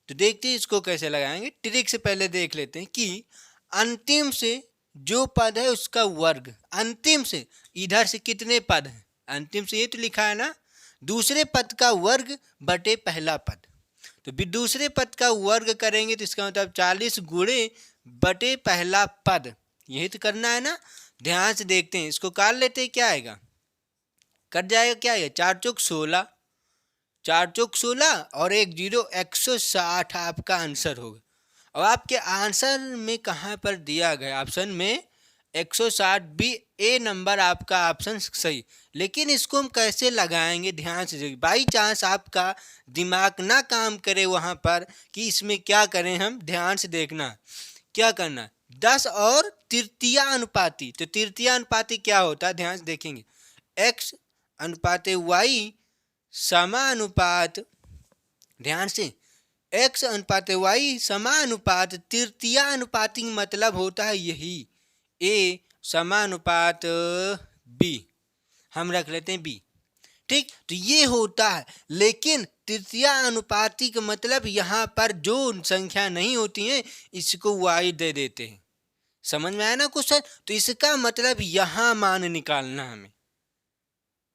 तो देखते हैं इसको कैसे लगाएंगे। ट्रिक से पहले देख लेते हैं कि अंतिम से जो पद है उसका वर्ग, अंतिम से इधर से कितने पद हैं, अंतिम से ये तो लिखा है ना, दूसरे पद का वर्ग बटे पहला पद। तो भी दूसरे पद का वर्ग करेंगे तो इसका मतलब 40 गुणे बटे पहला पद, यही तो करना है ना। ध्यान से देखते हैं, इसको काट लेते हैं, क्या आएगा, कट जाएगा, क्या आएगा 4 चौक 16, 4 चौक 16 और 1 0, 160 आपका आंसर होगा। और आपके आंसर में कहाँ पर दिया गया, ऑप्शन में 160 बी, ए नंबर आपका ऑप्शन सही। लेकिन इसको हम कैसे लगाएंगे, ध्यान से देखिए। बाई चांस आपका दिमाग ना काम करे वहाँ पर कि इसमें क्या करें हम, ध्यान से देखना क्या करना। 10 और तृतीया अनुपाती, तो तृतीया अनुपाती क्या होता है, ध्यान से देखेंगे। x अनुपात y समानुपात, ध्यान से, x अनुपात y समानुपात तृतीया अनुपाती मतलब होता है यही a समानुपात b, हम रख लेते हैं b। ठीक, तो ये होता है। लेकिन तृतीया अनुपाती का मतलब यहाँ पर जो संख्या नहीं होती है इसको y दे देते हैं। समझ में आया ना क्वेश्चन? तो इसका मतलब यहाँ मान निकालना हमें,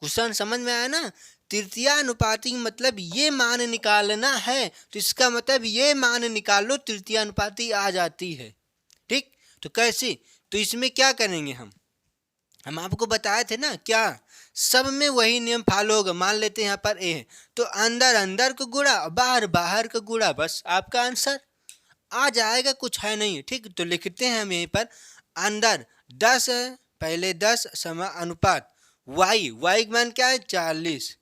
क्वेश्चन समझ में आया ना। तृतीया अनुपाती मतलब ये मान निकालना है, तो इसका मतलब ये मान निकाल लो, तृतीया अनुपाती आ जाती है। ठीक, तो कैसे, तो इसमें क्या करेंगे हम आपको बताए थे ना, क्या सब में वही नियम फॉलो होगा। मान लेते हैं यहाँ पर ए है, तो अंदर अंदर का गुणा बाहर बाहर का गुणा, बस आपका आंसर आ जाएगा, कुछ है नहीं। ठीक, तो लिखते हैं हम यहीं पर, अंदर 10 है, पहले 10 समा अनुपात y, y का मान क्या है 40,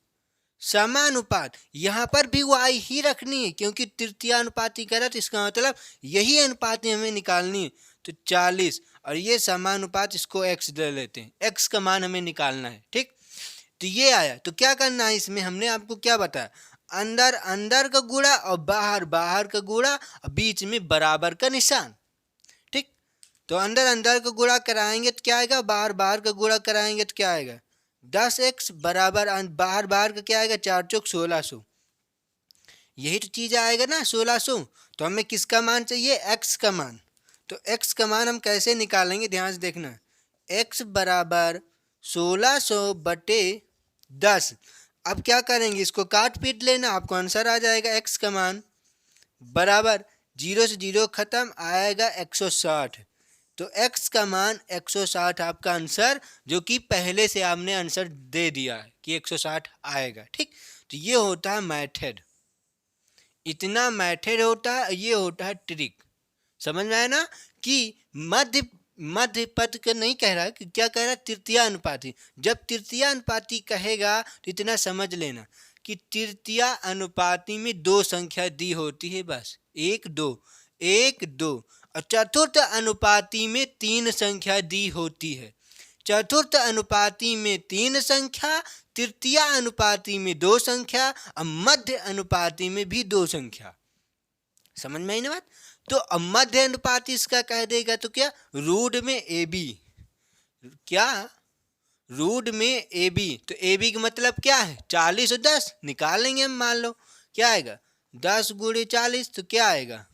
समानुपात, यहाँ पर भी y ही रखनी है क्योंकि तृतीया अनुपाती कह रहा, तो इसका मतलब यही अनुपात हमें निकालनी है। तो 40 और ये समानुपात, इसको x दे लेते हैं, x का मान हमें निकालना है। ठीक, तो ये आया, तो क्या करना है इसमें, हमने आपको क्या बताया, अंदर अंदर का गुणा और बाहर बाहर का गुणा, बीच में बराबर का निशान। ठीक, तो अंदर अंदर का गुणा कराएंगे तो क्या आएगा, बाहर बाहर का गुणा कराएंगे तो क्या आएगा 10x बराबर बाहर बाहर का क्या आएगा 4 चौक 1600, यही तो चीज़ आएगा ना 1600। तो हमें किसका मान चाहिए, x का मान। तो x का मान हम कैसे निकालेंगे, ध्यान से देखना, x बराबर 1600 बटे 10। अब क्या करेंगे, इसको काट पीट लेना, आपको आंसर आ जाएगा। x का मान बराबर 0 से 0 खत्म, आएगा 160। तो x का मान 160 आपका आंसर, जो कि पहले से आपने आंसर दे दिया है कि 160 आएगा। ठीक, तो ये होता है मेथड, इतना मेथड होता है, ये होता है ट्रिक। समझ में आया ना कि मध्य मध्य पद का नहीं कह रहा है कि क्या कह रहा है, तृतीय अनुपाती। जब तृतीय अनुपाती कहेगा तो इतना समझ लेना कि तृतीय अनुपाती में दो संख्या दी होती है, बस एक दो, एक दो। और चतुर्थ अनुपाती में तीन संख्या दी होती है। चतुर्थ अनुपाती में तीन संख्या, तृतीय अनुपाती में दो संख्या, और मध्य अनुपाती में भी दो संख्या। समझ में आई ना बात। तो अब मध्य अनुपात इसका कह देगा तो क्या, रूट में ए बी, क्या रूट में ए बी। तो ए बी का मतलब क्या है, 40 और 10 निकालेंगे हम। मान लो क्या आएगा, 10 गुणे 40 तो क्या आएगा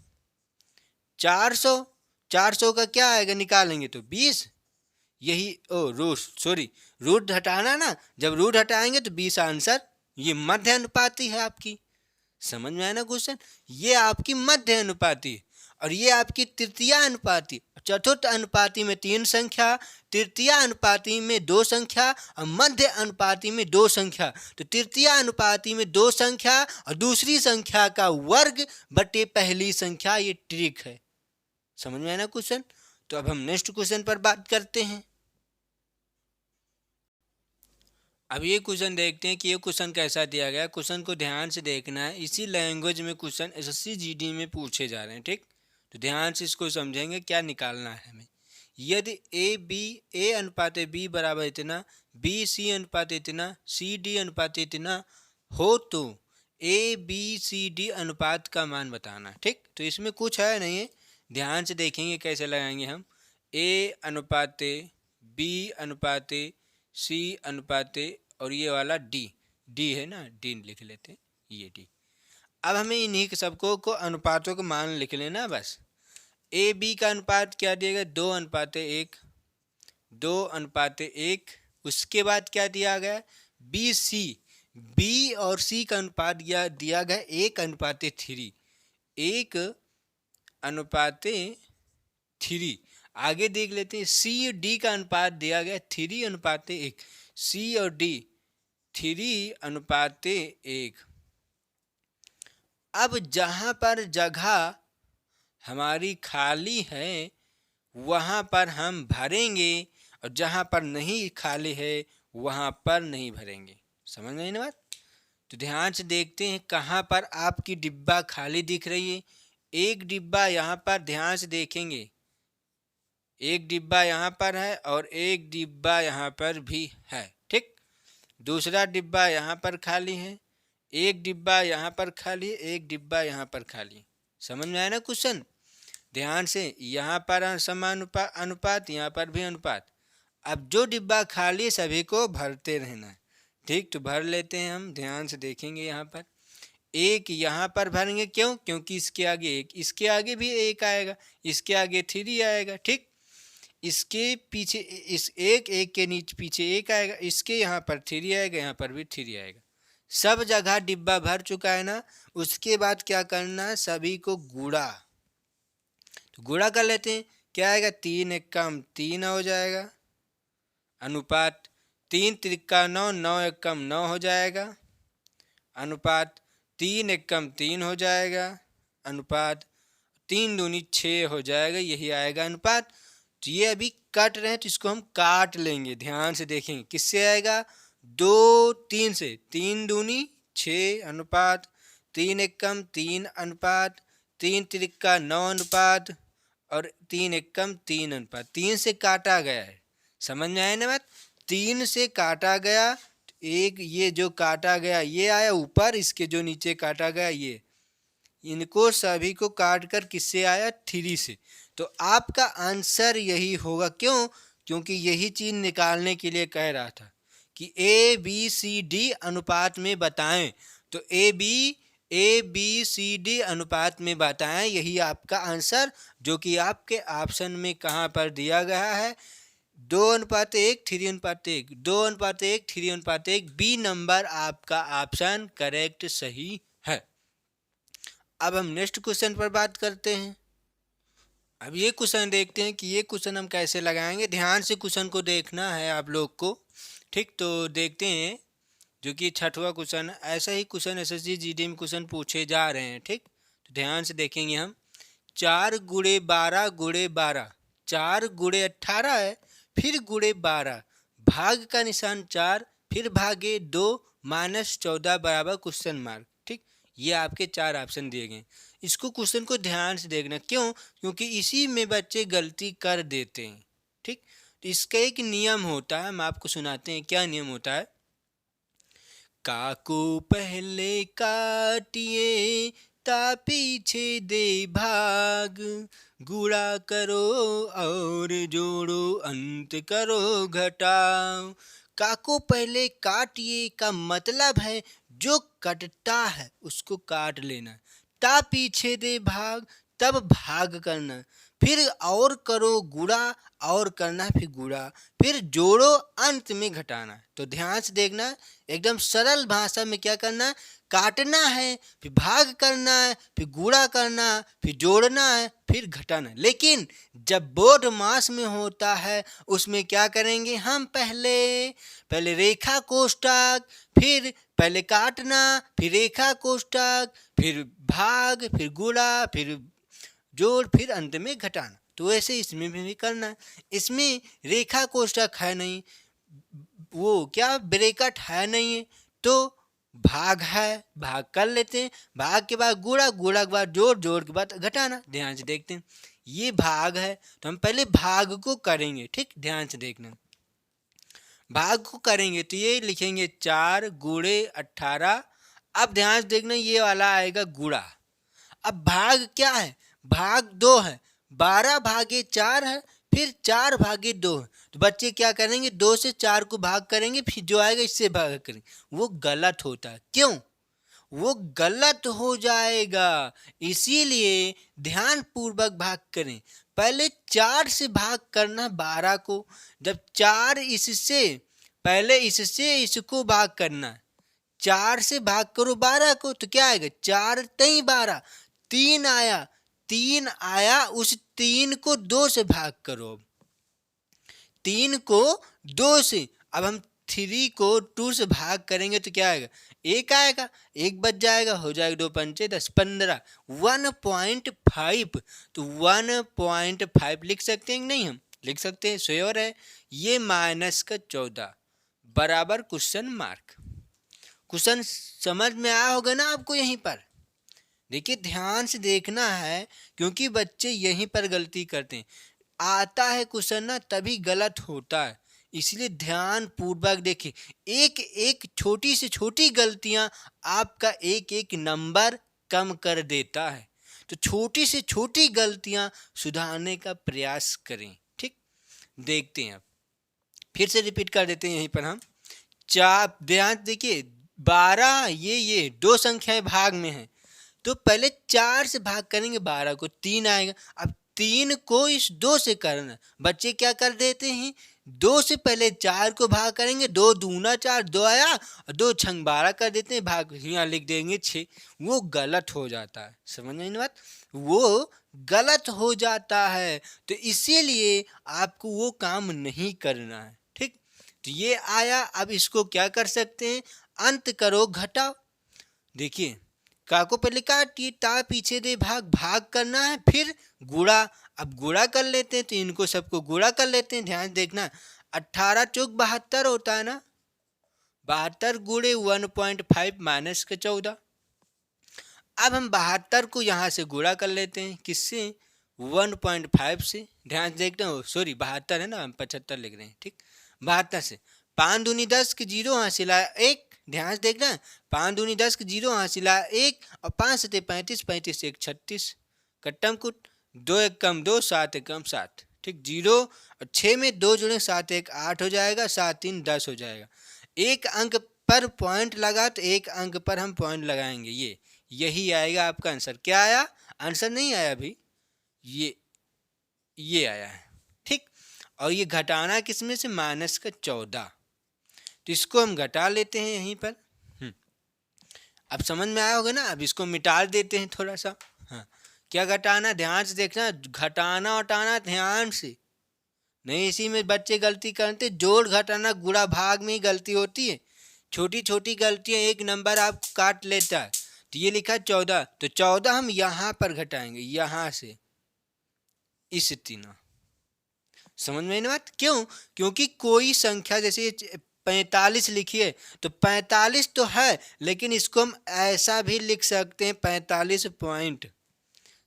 400। 400 का क्या आएगा निकालेंगे तो 20। यही रूट हटाना ना, जब रूट हटाएंगे तो 20 आंसर। ये मध्य अनुपाती है आपकी। समझ में आया ना क्वेश्चन। ये आपकी मध्य अनुपाती और ये आपकी तृतीय अनुपाती। चतुर्थ अनुपाती में तीन संख्या, तृतीय अनुपाती में दो संख्या, और मध्य अनुपाती में दो संख्या। तो तृतीय अनुपाती में दो संख्या और दूसरी संख्या का वर्ग बटे पहली संख्या, ये ट्रिक है। समझ में आया ना क्वेश्चन। तो अब हम नेक्स्ट क्वेश्चन पर बात करते हैं। अब ये क्वेश्चन देखते हैं कि ये क्वेश्चन कैसा दिया गया। क्वेश्चन को ध्यान से देखना है, इसी लैंग्वेज में क्वेश्चन एसएससी जीडी में पूछे जा रहे हैं। ठीक, तो ध्यान से इसको समझेंगे क्या निकालना है हमें। यदि ए अनुपात बी बराबर इतना, बी सी अनुपात इतना, सी डी अनुपात इतना हो तो ए बी सी डी अनुपात का मान बताना। ठीक, तो इसमें कुछ है नहीं है, ध्यान से देखेंगे कैसे लगाएंगे हम। ए अनुपात बी अनुपात सी अनुपाते और ये वाला डी है ना, डी लिख लेते हैं, ये डी। अब हमें इन्हीं सबको को अनुपातों का मान लिख लेना बस। ए बी का अनुपात क्या दिएगा, 2:1, 2:1। उसके बाद क्या दिया गया, बी सी, बी और सी का अनुपात दिया गया 1:3, 1:3। आगे देख लेते हैं, सी डी का अनुपात दिया गया 3:1, सी और डी 3:1। अब जहाँ पर जगह हमारी खाली है वहाँ पर हम भरेंगे, और जहाँ पर नहीं खाली है वहाँ पर नहीं भरेंगे। समझ गए ना बात। तो ध्यान से देखते हैं कहाँ पर आपकी डिब्बा खाली दिख रही है। एक डिब्बा यहाँ पर, ध्यान से देखेंगे, एक डिब्बा यहाँ पर है और एक डिब्बा यहाँ पर भी है। ठीक, दूसरा डिब्बा यहाँ पर खाली है, एक डिब्बा यहाँ पर खाली है, एक डिब्बा यहाँ पर खाली। समझ में आया ना क्वेश्चन। ध्यान से, यहाँ पर समान अनुपात, यहाँ पर भी अनुपात। अब जो डिब्बा खाली है सभी को भरते रहना है। ठीक, तो भर लेते हैं हम। ध्यान से देखेंगे, यहाँ पर एक यहाँ पर भरेंगे, क्यों, क्योंकि इसके आगे एक, इसके आगे भी एक आएगा, इसके आगे 3 आएगा। ठीक, इसके पीछे इस एक के नीचे पीछे एक आएगा, इसके यहाँ पर 3 आएगा, यहाँ पर भी 3 आएगा। सब जगह डिब्बा भर चुका है ना। उसके बाद क्या करना है, सभी को गुणा। तो गुणा कर लेते हैं, क्या आएगा, 3 × 3 हो जाएगा अनुपात, 3 × 9, 9 × 9 हो जाएगा अनुपात, 3 × 3 हो जाएगा अनुपात, 3 दूनी 6 हो जाएगा, यही आएगा अनुपात। तो ये अभी कट रहे हैं तो इसको हम काट लेंगे। ध्यान से देखेंगे किससे आएगा, 2 3 से, 3 दूनी 6 अनुपात, 3 × 3 अनुपात, 3 × 9 अनुपात, और 3 × 3 अनुपात। 3 से काटा गया है। समझ में आया ना बात। 3 से काटा गया, एक ये जो काटा गया ये आया ऊपर, इसके जो नीचे काटा गया ये, इनको सभी को काट कर किससे आया, 3 से। तो आपका आंसर यही होगा। क्यों, क्योंकि यही चीज निकालने के लिए कह रहा था कि ए बी सी डी अनुपात में बताएं। तो ए बी सी डी अनुपात में बताएं, यही आपका आंसर, जो कि आपके ऑप्शन में कहाँ पर दिया गया है, 2:1, 3:1, 2:1, 3:1। बी नंबर आपका ऑप्शन करेक्ट सही है। अब हम नेक्स्ट क्वेश्चन पर बात करते हैं। अब ये क्वेश्चन देखते हैं कि ये क्वेश्चन हम कैसे लगाएंगे। ध्यान से क्वेश्चन को देखना है आप लोग को। ठीक, तो देखते हैं जो कि छठवां क्वेश्चन। ऐसा ही क्वेश्चन एसएससी जीडी में क्वेश्चन पूछे जा रहे हैं। ठीक, तो ध्यान से देखेंगे हम। 4 × 12 × 12, 4 × 18 है, फिर ×12, भाग का निशान 4, फिर भागे 2, -14 बराबर क्वेश्चन मार्क। ठीक, ये आपके 4 ऑप्शन दिए गए। इसको क्वेश्चन को ध्यान से देखना, क्यों? क्योंकि इसी में बच्चे गलती कर देते हैं। ठीक, तो इसका एक नियम होता है, हम आपको सुनाते हैं क्या नियम होता है। काको पहले काटिए ता पीछे दे भाग, गुणा करो और जोड़ो अंत करो घटाओ। काको पहले काटिए का मतलब है जो कटता है उसको काट लेना। ता पीछे दे भाग, तब भाग करना, फिर और करो गुणा, और करना फिर गुणा, फिर जोड़ो अंत में घटाना। तो ध्यान से देखना, एकदम सरल भाषा में क्या करना, काटना है, फिर भाग करना है, फिर गुणा करना, फिर जोड़ना है, फिर घटाना। लेकिन जब बोर्ड मास में होता है उसमें क्या करेंगे हम, पहले रेखा कोष्ठक, फिर पहले काटना, फिर रेखा कोष्ठक, फिर भाग, फिर गुणा, फिर जोड़, फिर अंत में घटाना। तो वैसे इसमें भी करना है। इसमें रेखा कोष्ठक है नहीं, वो क्या ब्रैकेट है नहीं है, तो भाग है, भाग कर लेते हैं। भाग के बाद गुणा, गुणा के बाद जोड़, जोड़ के बाद घटाना। ध्यान से देखते हैं, ये भाग है तो हम पहले भाग को करेंगे। ठीक, ध्यान से देखना, भाग को करेंगे तो ये लिखेंगे 4 × 18। अब ध्यान से देखना, ये वाला आएगा गुणा। अब भाग क्या है, भाग 2 है, 12 भागे 4 है, फिर 4 भागे 2 है। तो बच्चे क्या करेंगे, 2 से 4 को भाग करेंगे, फिर जो आएगा इससे भाग करेंगे। वो गलत होता है। क्यों? वो गलत हो जाएगा, इसीलिए ध्यान पूर्वक भाग करें। पहले 4 से भाग करना 12 को, जब 4 इससे, पहले इससे इसको भाग करना, 4 से भाग करो 12 को, तो क्या आएगा, 4 3 12, 3 आया, 3 आया, उस 3 को 2 से भाग करो। 3 को 2 से, अब हम 3 को 2 से भाग करेंगे तो क्या आएगा, 1 आएगा, 1 बच जाएगा, हो जाएगा 2 पंचे 10, 15, 1.5। तो 1.5 लिख सकते हैं कि नहीं, हम लिख सकते हैं, श्योर है। ये -14 बराबर क्वेश्चन मार्क। क्वेश्चन समझ में आया होगा ना आपको। यहीं पर देखिए, ध्यान से देखना है, क्योंकि बच्चे यहीं पर गलती करते हैं। आता है क्वेश्चन ना तभी गलत होता है, इसलिए ध्यान पूर्वक देखिए। एक एक छोटी से छोटी गलतियां आपका एक एक नंबर कम कर देता है, तो छोटी से छोटी गलतियां सुधारने का प्रयास करें। ठीक, देखते हैं, अब फिर से रिपीट कर देते हैं यहीं पर हम। चार, ध्यान देखिए, 12 ये 2 संख्याएं भाग में है, तो पहले 4 से भाग करेंगे 12 को, 3 आएगा। अब 3 को इस 2 से करना, बच्चे क्या कर देते हैं, 2 से पहले 4 को भाग करेंगे, 2 दूना 4, 2 आया, और 2 छंग 12 कर देते हैं, भाग यहाँ लिख देंगे 6। वो गलत हो जाता है, समझ में बात, वो गलत हो जाता है। तो इसीलिए आपको वो काम नहीं करना है। ठीक, तो ये आया, अब इसको क्या कर सकते हैं, अंत करो घटाओ। देखिए, का को पहले काटिए, ता पीछे दे भाग, भाग करना है, फिर गुणा। अब गुणा कर लेते हैं, तो इनको सबको गुणा कर लेते हैं। ध्यान देखना, 18 चौक 72 होता है ना, 72 गुणे 1.5 -14। अब हम 72 को यहाँ से गुणा कर लेते हैं, किससे, 1.5 से। ध्यान देखते हो, सॉरी 72 है ना, हम 75 लिख रहे हैं। ठीक, 72 से 5 दूनी 10 के 0 हासिल आया 1। ध्यान से देखना, 5 दूनी 10 के 0 हासिल आया 1, और 5 सते 35, 35 से 1 36, कट्टम कुट, 2 1 कम 2, 7 1 कम 7। ठीक, 0 और 6 में 2 जुड़े 7 1 8 हो जाएगा, 7 3 10 हो जाएगा। एक अंक पर पॉइंट लगा तो एक अंक पर हम पॉइंट लगाएंगे, यही आएगा आपका आंसर। क्या आया, आंसर नहीं आया अभी, ये आया है। ठीक, और ये घटाना किसमें से, -14। तो इसको हम घटा लेते हैं यहीं पर। अब समझ में आया होगा ना। अब इसको मिटा देते हैं थोड़ा सा। हाँ, क्या घटाना, ध्यान से देखना, घटाना हटाना ध्यान से नहीं। इसी में बच्चे गलती करते, जोड़ घटाना गुणा भाग में ही गलती होती है। छोटी छोटी गलतियां एक नंबर आप काट लेता है। तो ये लिखा 14, तो 14 हम यहाँ पर घटाएंगे, यहाँ से इस तीनों। समझ में ना बात? क्यों? क्योंकि कोई संख्या जैसे 45 लिखिए, तो 45 तो है, लेकिन इसको हम ऐसा भी लिख सकते हैं 45 पॉइंट।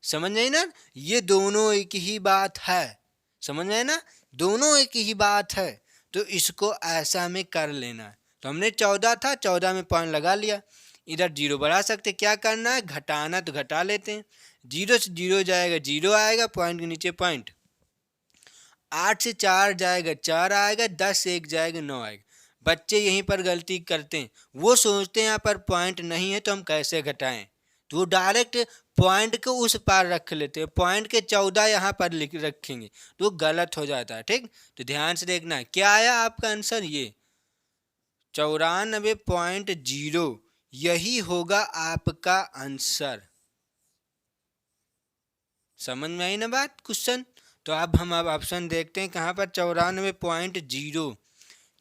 समझ में ना? ये दोनों एक ही बात है। समझ में ना? दोनों एक ही बात है। तो इसको ऐसा में कर लेना है। तो हमने 14 था, 14 में पॉइंट लगा लिया। इधर जीरो बढ़ा सकते, क्या करना है, घटाना तो घटा लेते हैं। जीरो से जीरो जाएगा, जीरो आएगा, पॉइंट के नीचे पॉइंट। 8 से 4 जाएगा, 4 आएगा, 10 से 1 जाएगा, 9 आएगा। बच्चे यहीं पर गलती करते हैं, वो सोचते हैं यहाँ पर पॉइंट नहीं है तो हम कैसे घटाएं, तो वो डायरेक्ट पॉइंट को उस पार रख लेते हैं, पॉइंट के 14 यहाँ पर लिख रखेंगे, तो गलत हो जाता है। ठीक, तो ध्यान से देखना है क्या आया आपका आंसर, ये 94.0 यही होगा आपका आंसर। समझ में आई ना बात क्वेश्चन? तो अब हम ऑप्शन देखते हैं कहाँ पर, 94.0,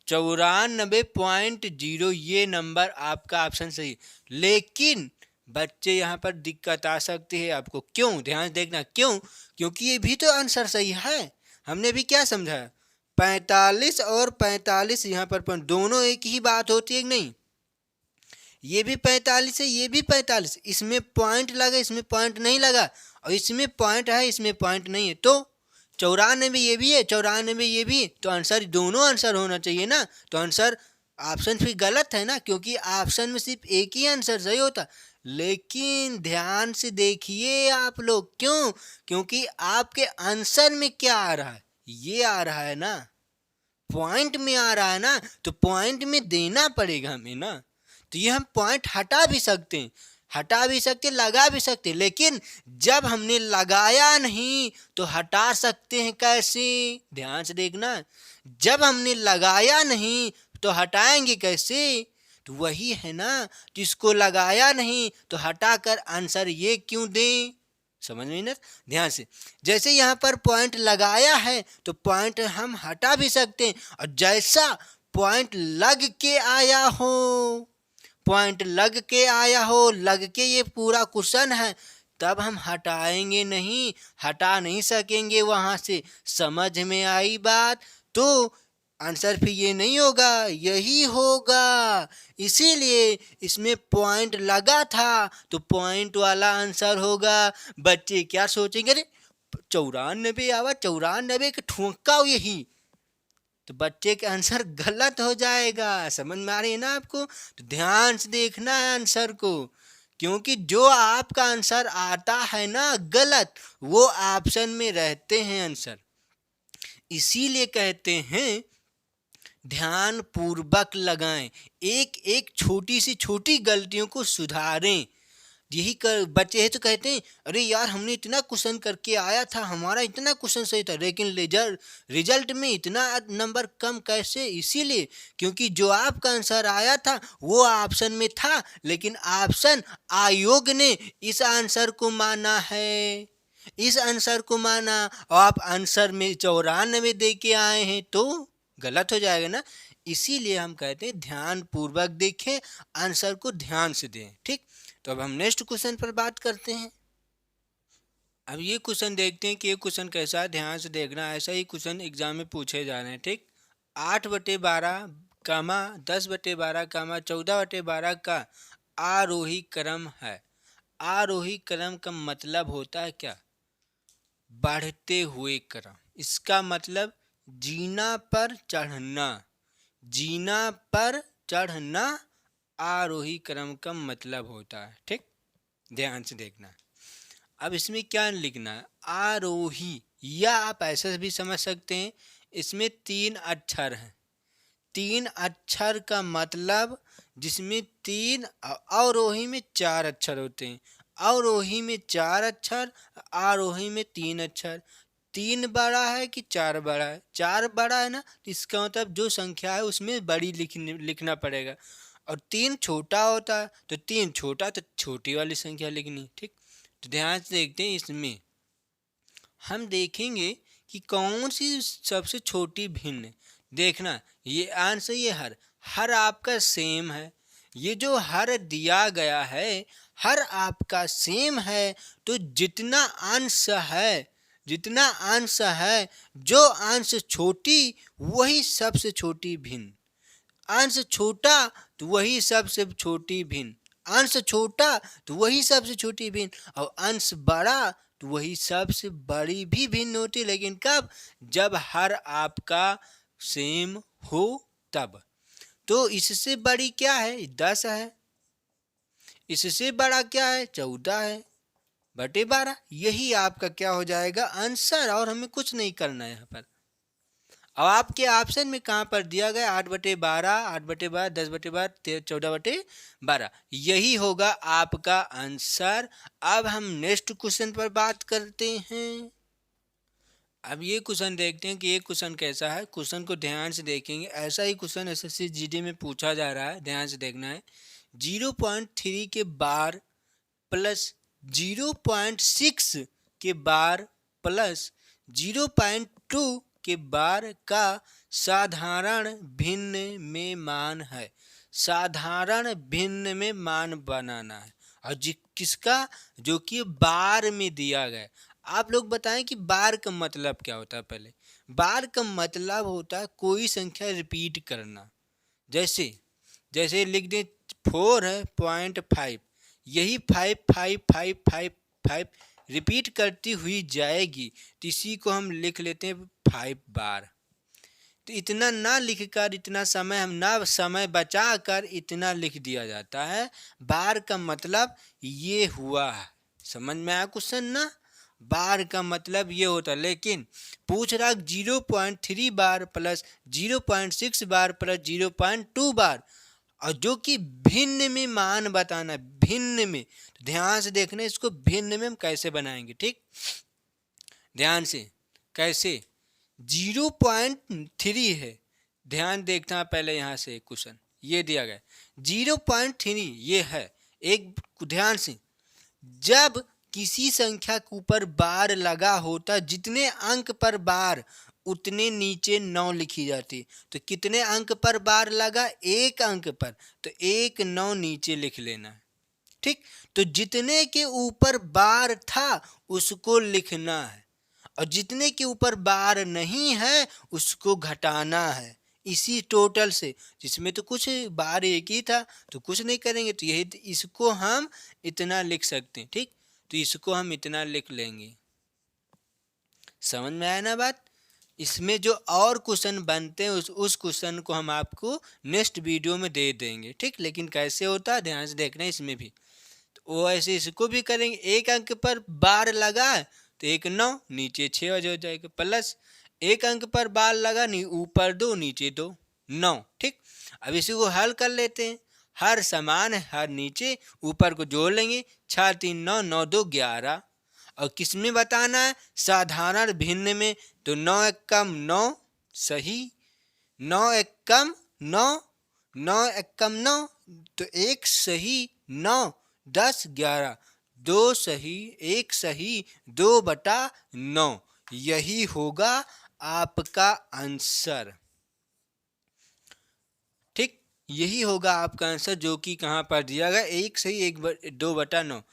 94.0 ये नंबर आपका ऑप्शन सही। लेकिन बच्चे यहाँ पर दिक्कत आ सकती है आपको, क्यों, ध्यान से देखना क्यों, क्योंकि ये भी तो आंसर सही है। हमने भी क्या समझा, 45 और 45 यहाँ पर दोनों एक ही बात होती है कि नहीं। ये भी 45 है, ये भी 45, इसमें पॉइंट लगा, इसमें पॉइंट नहीं लगा, और इसमें पॉइंट है, इसमें पॉइंट नहीं है। तो 94 ये भी है, 94 ये भी, तो आंसर दोनों आंसर होना चाहिए ना। तो आंसर ऑप्शन फिर गलत है ना, क्योंकि ऑप्शन में सिर्फ एक ही आंसर सही होता। लेकिन ध्यान से देखिए आप लोग, क्यों, क्योंकि आपके आंसर में क्या आ रहा है, ये आ रहा है ना, पॉइंट में आ रहा है ना, तो पॉइंट में देना पड़ेगा हमें ना। तो ये हम पॉइंट हटा भी सकते हैं, हटा भी सकते, लगा भी सकते, लेकिन जब हमने लगाया नहीं तो हटा सकते हैं कैसे, ध्यान से देखना, जब हमने लगाया नहीं तो हटाएंगे कैसे, तो वही है ना, जिसको लगाया नहीं तो हटाकर आंसर ये क्यों दें। समझ में ना, ध्यान से, जैसे यहाँ पर पॉइंट लगाया है तो पॉइंट हम हटा भी सकते हैं, और जैसा पॉइंट लग के आया हो, पॉइंट लग के आया हो, लग के ये पूरा क्वेश्चन है, तब हम हटाएंगे नहीं, हटा नहीं सकेंगे वहां से। समझ में आई बात? तो आंसर फिर ये नहीं होगा, यही होगा। इसीलिए इसमें पॉइंट लगा था तो पॉइंट वाला आंसर होगा। बच्चे क्या सोचेंगे, अरे 94 आवा, 94 का ठुमका यही, तो बच्चे का आंसर गलत हो जाएगा। समझ में आ रही है ना आपको? तो ध्यान से देखना है आंसर को, क्योंकि जो आपका आंसर आता है ना गलत, वो ऑप्शन में रहते हैं आंसर। इसीलिए कहते हैं ध्यान पूर्वक लगाएं, एक एक छोटी सी छोटी गलतियों को सुधारें। यही कर बच्चे हैं तो कहते हैं अरे यार हमने इतना क्वेश्चन करके आया था, हमारा इतना क्वेश्चन सही था, लेकिन रिजल्ट में इतना नंबर कम कैसे, इसीलिए क्योंकि जो आपका आंसर आया था वो ऑप्शन में था, लेकिन ऑप्शन आयोग ने इस आंसर को माना है, इस आंसर को माना, और आप आंसर में 94 दे के आए हैं तो गलत हो जाएगा ना। इसीलिए हम कहते हैं ध्यान पूर्वक देखें, आंसर को ध्यान से दें। ठीक, तो अब हम नेक्स्ट क्वेश्चन पर बात करते हैं। अब ये क्वेश्चन देखते हैं कि ये क्वेश्चन कैसा है, ध्यान से देखना, ऐसा ही क्वेश्चन एग्जाम में पूछे जा रहे हैं। ठीक, 8/12 कामा 10/12 कामा 14/12 का आरोही क्रम है। आरोही क्रम का मतलब होता है क्या, बढ़ते हुए क्रम। इसका मतलब जीना पर चढ़ना, जीना पर चढ़ना आरोही क्रम का मतलब होता है। ठीक, ध्यान से देखना। अब इसमें क्या लिखना है, आरोही, या आप ऐसे भी समझ सकते हैं, इसमें 3 अक्षर हैं, 3 अक्षर का मतलब जिसमें 3, अवरोही में 4 अक्षर होते हैं, अवरोही में 4 अक्षर, आरोही में 3 अक्षर। 3 बड़ा है कि 4 बड़ा है, 4 बड़ा है ना, तो इसका मतलब जो संख्या है उसमें बड़ी लिखना पड़ेगा, और 3 छोटा होता है तो 3 छोटा, तो छोटी वाली संख्या लिखनी। ठीक, तो ध्यान से देखते हैं, इसमें हम देखेंगे कि कौन सी सबसे छोटी भिन्न। देखना, ये आंसर, ये हर आपका सेम है। ये जो हर दिया गया है, हर आपका सेम है। तो जितना अंश है, जो अंश छोटी वही सबसे छोटी भिन्न। अंश छोटा तो वही सबसे छोटी भिन्न। अंश छोटा तो वही सबसे छोटी भिन्न, और अंश बड़ा तो वही सबसे बड़ी भी भिन्न होती। लेकिन कब? जब हर आपका सेम हो तब। तो इससे बड़ी क्या है? 10 है। इससे बड़ा क्या है? 14 है बटे 12। यही आपका क्या हो जाएगा? आंसर। और हमें कुछ नहीं करना है यहाँ पर। अब आपके ऑप्शन में कहाँ पर दिया गया? 8/12, 8/12, 10/12, 14/12। यही होगा आपका आंसर। अब हम नेक्स्ट क्वेश्चन पर बात करते हैं। अब ये क्वेश्चन देखते हैं कि ये क्वेश्चन कैसा है। क्वेश्चन को ध्यान से देखेंगे। ऐसा ही क्वेश्चन एसएससी जीडी में पूछा जा रहा है, ध्यान से देखना है। 0.3 के बार प्लस 0.6 के बार प्लस 0.2 के बार का साधारण भिन्न में मान है। साधारण भिन्न में मान बनाना है, और किसका? जो कि बार में दिया गया। आप लोग बताएं कि बार का मतलब क्या होता है। पहले बार का मतलब होता है कोई संख्या रिपीट करना। जैसे जैसे लिख दें 4 है 0.5, यही 5 रिपीट करती हुई जाएगी, तो इसी को हम लिख लेते हैं 5 बार। तो इतना ना लिखकर, इतना समय हम ना समय बचा कर इतना लिख दिया जाता है। बार का मतलब ये हुआ है। समझ में आया क्वेश्चन ना? बार का मतलब ये होता है। लेकिन पूछ रहा 0.3 बार प्लस 0.6 बार प्लस 0.2 बार, और जो कि भिन्न में मान बताना। भिन्न में, तो ध्यान से देखना, इसको भिन्न में हम कैसे बनाएंगे। ठीक, ध्यान से। कैसे? 0.3 है, ध्यान देखना पहले। यहाँ से क्वेश्चन ये दिया गया 0.3 ये है। एक ध्यान से, जब किसी संख्या के ऊपर बार लगा होता, जितने अंक पर बार उतने नीचे 9 लिखी जाती। तो कितने अंक पर बार लगा? 1 अंक पर, तो 1 9 नीचे लिख लेना है। ठीक, तो जितने के ऊपर बार था उसको लिखना है, और जितने के ऊपर बार नहीं है उसको घटाना है इसी टोटल से। जिसमें तो कुछ बार एक ही था तो कुछ नहीं करेंगे, तो यही इसको हम इतना लिख सकते हैं। ठीक, तो इसको हम इतना लिख लेंगे। समझ में आया ना बात? इसमें जो और क्वेश्चन बनते हैं उस क्वेश्चन को हम आपको नेक्स्ट वीडियो में दे देंगे। ठीक, लेकिन कैसे होता है ध्यान से देखना है इसमें भी। तो वो ऐसे इसको भी करेंगे। 1 अंक पर बार लगा तो 1 9 नीचे 6 हो जाएगा, प्लस 1 अंक पर बार लगा, ऊपर 2 नीचे 2 9। ठीक, अब इसी को हल कर लेते हैं। हर समान है, हर नीचे ऊपर को जोड़ लेंगे। 6 3 9 9 2 11। और किस में बताना है? साधारण भिन्न में। तो 9 एकम 9 सही, 9 एकम 9, 9 एकम 9, तो 1 सही 9 10 11, 2 सही 1 सही 2/9। यही होगा आपका आंसर। ठीक, यही होगा आपका आंसर, जो कि कहाँ पर दिया गया? 1 सही 2/9।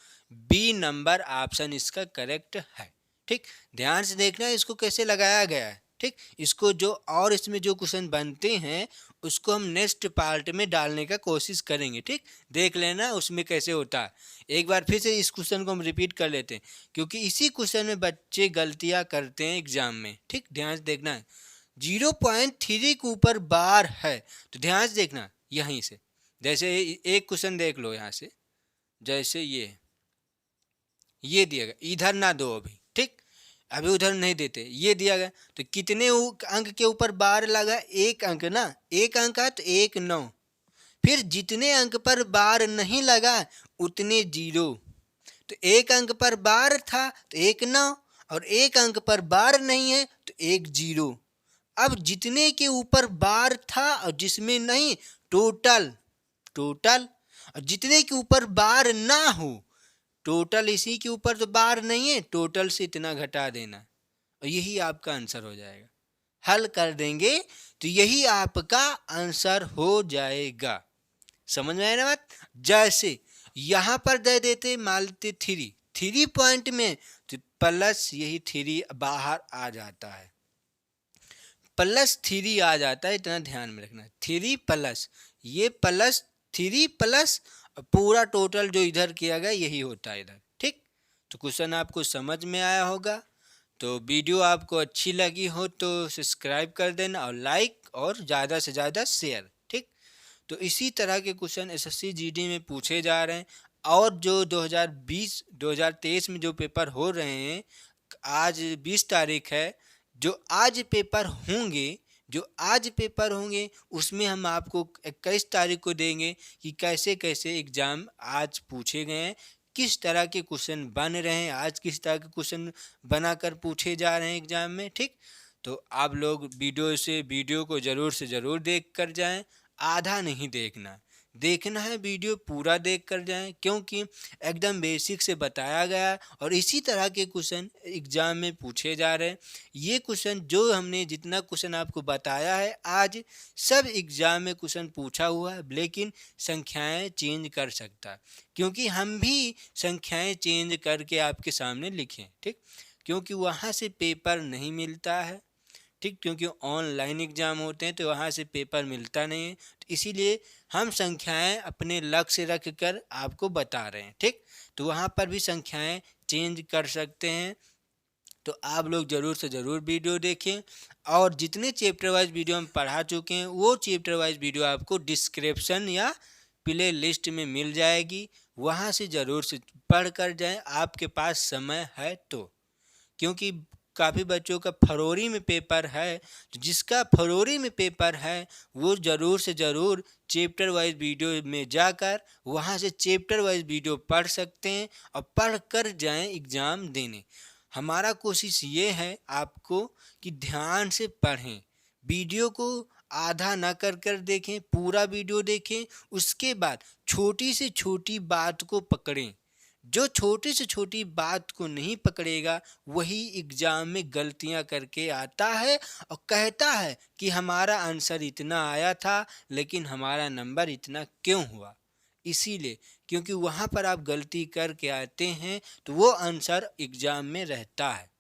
बी नंबर ऑप्शन इसका करेक्ट है। ठीक, ध्यान से देखना है इसको कैसे लगाया गया है। ठीक, इसको जो और इसमें जो क्वेश्चन बनते हैं उसको हम नेक्स्ट पार्ट में डालने का कोशिश करेंगे। ठीक, देख लेना उसमें कैसे होता है। एक बार फिर से इस क्वेश्चन को हम रिपीट कर लेते हैं, क्योंकि इसी क्वेश्चन में बच्चे गलतियां करते हैं एग्जाम में। ठीक, ध्यान से देखना है। 0.3 के ऊपर बार है, तो ध्यान से देखना यहीं से। जैसे एक क्वेश्चन देख लो यहाँ से, जैसे ये दिया गया, इधर ना दो अभी। ठीक, अभी उधर नहीं देते, ये दिया गया। तो कितने अंक के ऊपर बार लगा? 1 अंक ना, 1 अंक है तो 1 9। फिर जितने अंक पर बार नहीं लगा उतने 0। तो 1 अंक पर बार था तो 1 9, और 1 अंक पर बार नहीं है तो 1 0। अब जितने के ऊपर बार था और जिसमें नहीं, टोटल। और जितने के ऊपर बार ना हो, टोटल इसी के ऊपर तो बार नहीं है, टोटल से इतना घटा देना और यही आपका आंसर हो जाएगा। हल कर देंगे तो यही आपका आंसर हो जाएगा। समझ में आया ना बात? जैसे यहाँ पर दे देते मान लेते 3 पॉइंट में, तो प्लस यही 3 बाहर आ जाता है, +3 आ जाता है, इतना ध्यान में रखना। 3 प्लस ये प्लस 3 प्लस पूरा टोटल जो इधर किया गया यही होता है इधर। ठीक, तो क्वेश्चन आपको समझ में आया होगा। तो वीडियो आपको अच्छी लगी हो तो सब्सक्राइब कर देना और लाइक और ज़्यादा से ज़्यादा शेयर। ठीक, तो इसी तरह के क्वेश्चन एसएससी जीडी में पूछे जा रहे हैं। और जो 2020-2023 में जो पेपर हो रहे हैं, आज 20 तारीख है, जो आज पेपर होंगे उसमें हम आपको 21 तारीख को देंगे कि कैसे कैसे एग्ज़ाम आज पूछे गए हैं, किस तरह के क्वेश्चन बन रहे हैं, आज किस तरह के क्वेश्चन बनाकर पूछे जा रहे हैं एग्ज़ाम में। ठीक, तो आप लोग वीडियो को ज़रूर से ज़रूर देख कर जाएँ, आधा नहीं देखना है वीडियो पूरा देख कर जाएं, क्योंकि एकदम बेसिक से बताया गया है और इसी तरह के क्वेश्चन एग्ज़ाम में पूछे जा रहे हैं। ये क्वेश्चन जो हमने जितना क्वेश्चन आपको बताया है आज, सब एग्ज़ाम में क्वेश्चन पूछा हुआ है, लेकिन संख्याएं चेंज कर सकता है, क्योंकि हम भी संख्याएं चेंज करके आपके सामने लिखें। ठीक, क्योंकि वहाँ से पेपर नहीं मिलता है। ठीक, क्योंकि ऑनलाइन एग्ज़ाम होते हैं तो वहाँ से पेपर मिलता नहीं है, तो इसीलिए हम संख्याएं अपने लक्ष्य रख कर आपको बता रहे हैं। ठीक, तो वहाँ पर भी संख्याएं चेंज कर सकते हैं, तो आप लोग ज़रूर से ज़रूर वीडियो देखें। और जितने चैप्टर वाइज वीडियो हम पढ़ा चुके हैं वो चैप्टर वाइज वीडियो आपको डिस्क्रिप्शन या प्ले लिस्ट में मिल जाएगी, वहाँ से ज़रूर से पढ़ कर जाएँ आपके पास समय है तो। क्योंकि काफ़ी बच्चों का फरवरी में पेपर है, तो जिसका फरवरी में पेपर है वो ज़रूर से ज़रूर चैप्टर वाइज वीडियो में जाकर वहाँ से चैप्टर वाइज वीडियो पढ़ सकते हैं और पढ़ कर जाएँ एग्ज़ाम देने। हमारा कोशिश ये है आपको कि ध्यान से पढ़ें, वीडियो को आधा ना कर कर देखें, पूरा वीडियो देखें, उसके बाद छोटी से छोटी बात को पकड़ें। जो छोटी से छोटी बात को नहीं पकड़ेगा वही एग्ज़ाम में गलतियां करके आता है और कहता है कि हमारा आंसर इतना आया था लेकिन हमारा नंबर इतना क्यों हुआ। इसीलिए क्योंकि वहाँ पर आप गलती करके आते हैं तो वो आंसर एग्ज़ाम में रहता है।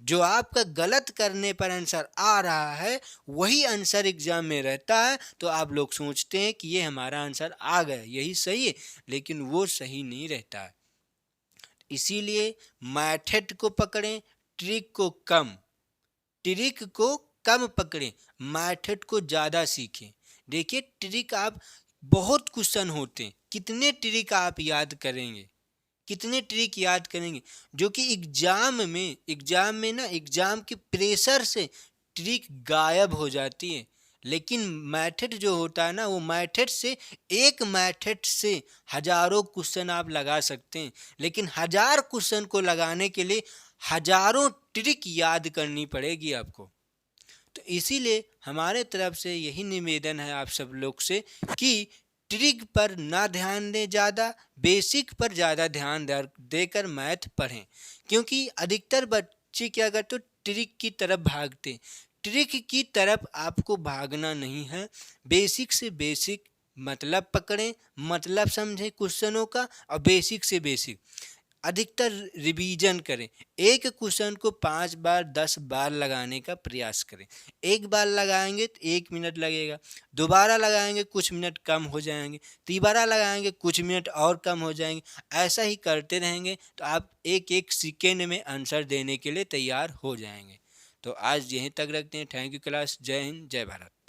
जो आपका गलत करने पर आंसर आ रहा है वही आंसर एग्ज़ाम में रहता है, तो आप लोग सोचते हैं कि ये हमारा आंसर आ गया, यही सही है, लेकिन वो सही नहीं रहता है। इसीलिए मैथड को पकड़ें, ट्रिक को कम पकड़ें, मैथड को ज़्यादा सीखें। देखिए ट्रिक आप बहुत क्वेश्चन होते हैं, कितने ट्रिक आप याद करेंगे, जो कि एग्ज़ाम में ना एग्ज़ाम के प्रेशर से ट्रिक गायब हो जाती है। लेकिन मैथड जो होता है ना, वो एक मैथड से हज़ारों क्वेश्चन आप लगा सकते हैं, लेकिन 1000 क्वेश्चन को लगाने के लिए हज़ारों ट्रिक याद करनी पड़ेगी आपको। तो इसीलिए हमारे तरफ से यही निवेदन है आप सब लोग से कि ट्रिक पर ना ध्यान दें, ज़्यादा बेसिक पर ज़्यादा ध्यान देकर मैथ पढ़ें। क्योंकि अधिकतर बच्चे क्या करते, ट्रिक की तरफ भागते। ट्रिक की तरफ आपको भागना नहीं है, बेसिक से बेसिक मतलब पकड़ें, मतलब समझें क्वेश्चनों का और बेसिक से बेसिक अधिकतर रिवीजन करें। एक क्वेश्चन को 5 बार 10 बार लगाने का प्रयास करें। एक बार लगाएंगे तो 1 मिनट लगेगा, दोबारा लगाएंगे कुछ मिनट कम हो जाएंगे, तीसरा लगाएंगे कुछ मिनट और कम हो जाएंगे। ऐसा ही करते रहेंगे तो आप एक सेकेंड में आंसर देने के लिए तैयार हो जाएंगे। तो आज यहीं तक रखते हैं। Thank you class. जय हिंद, जय भारत।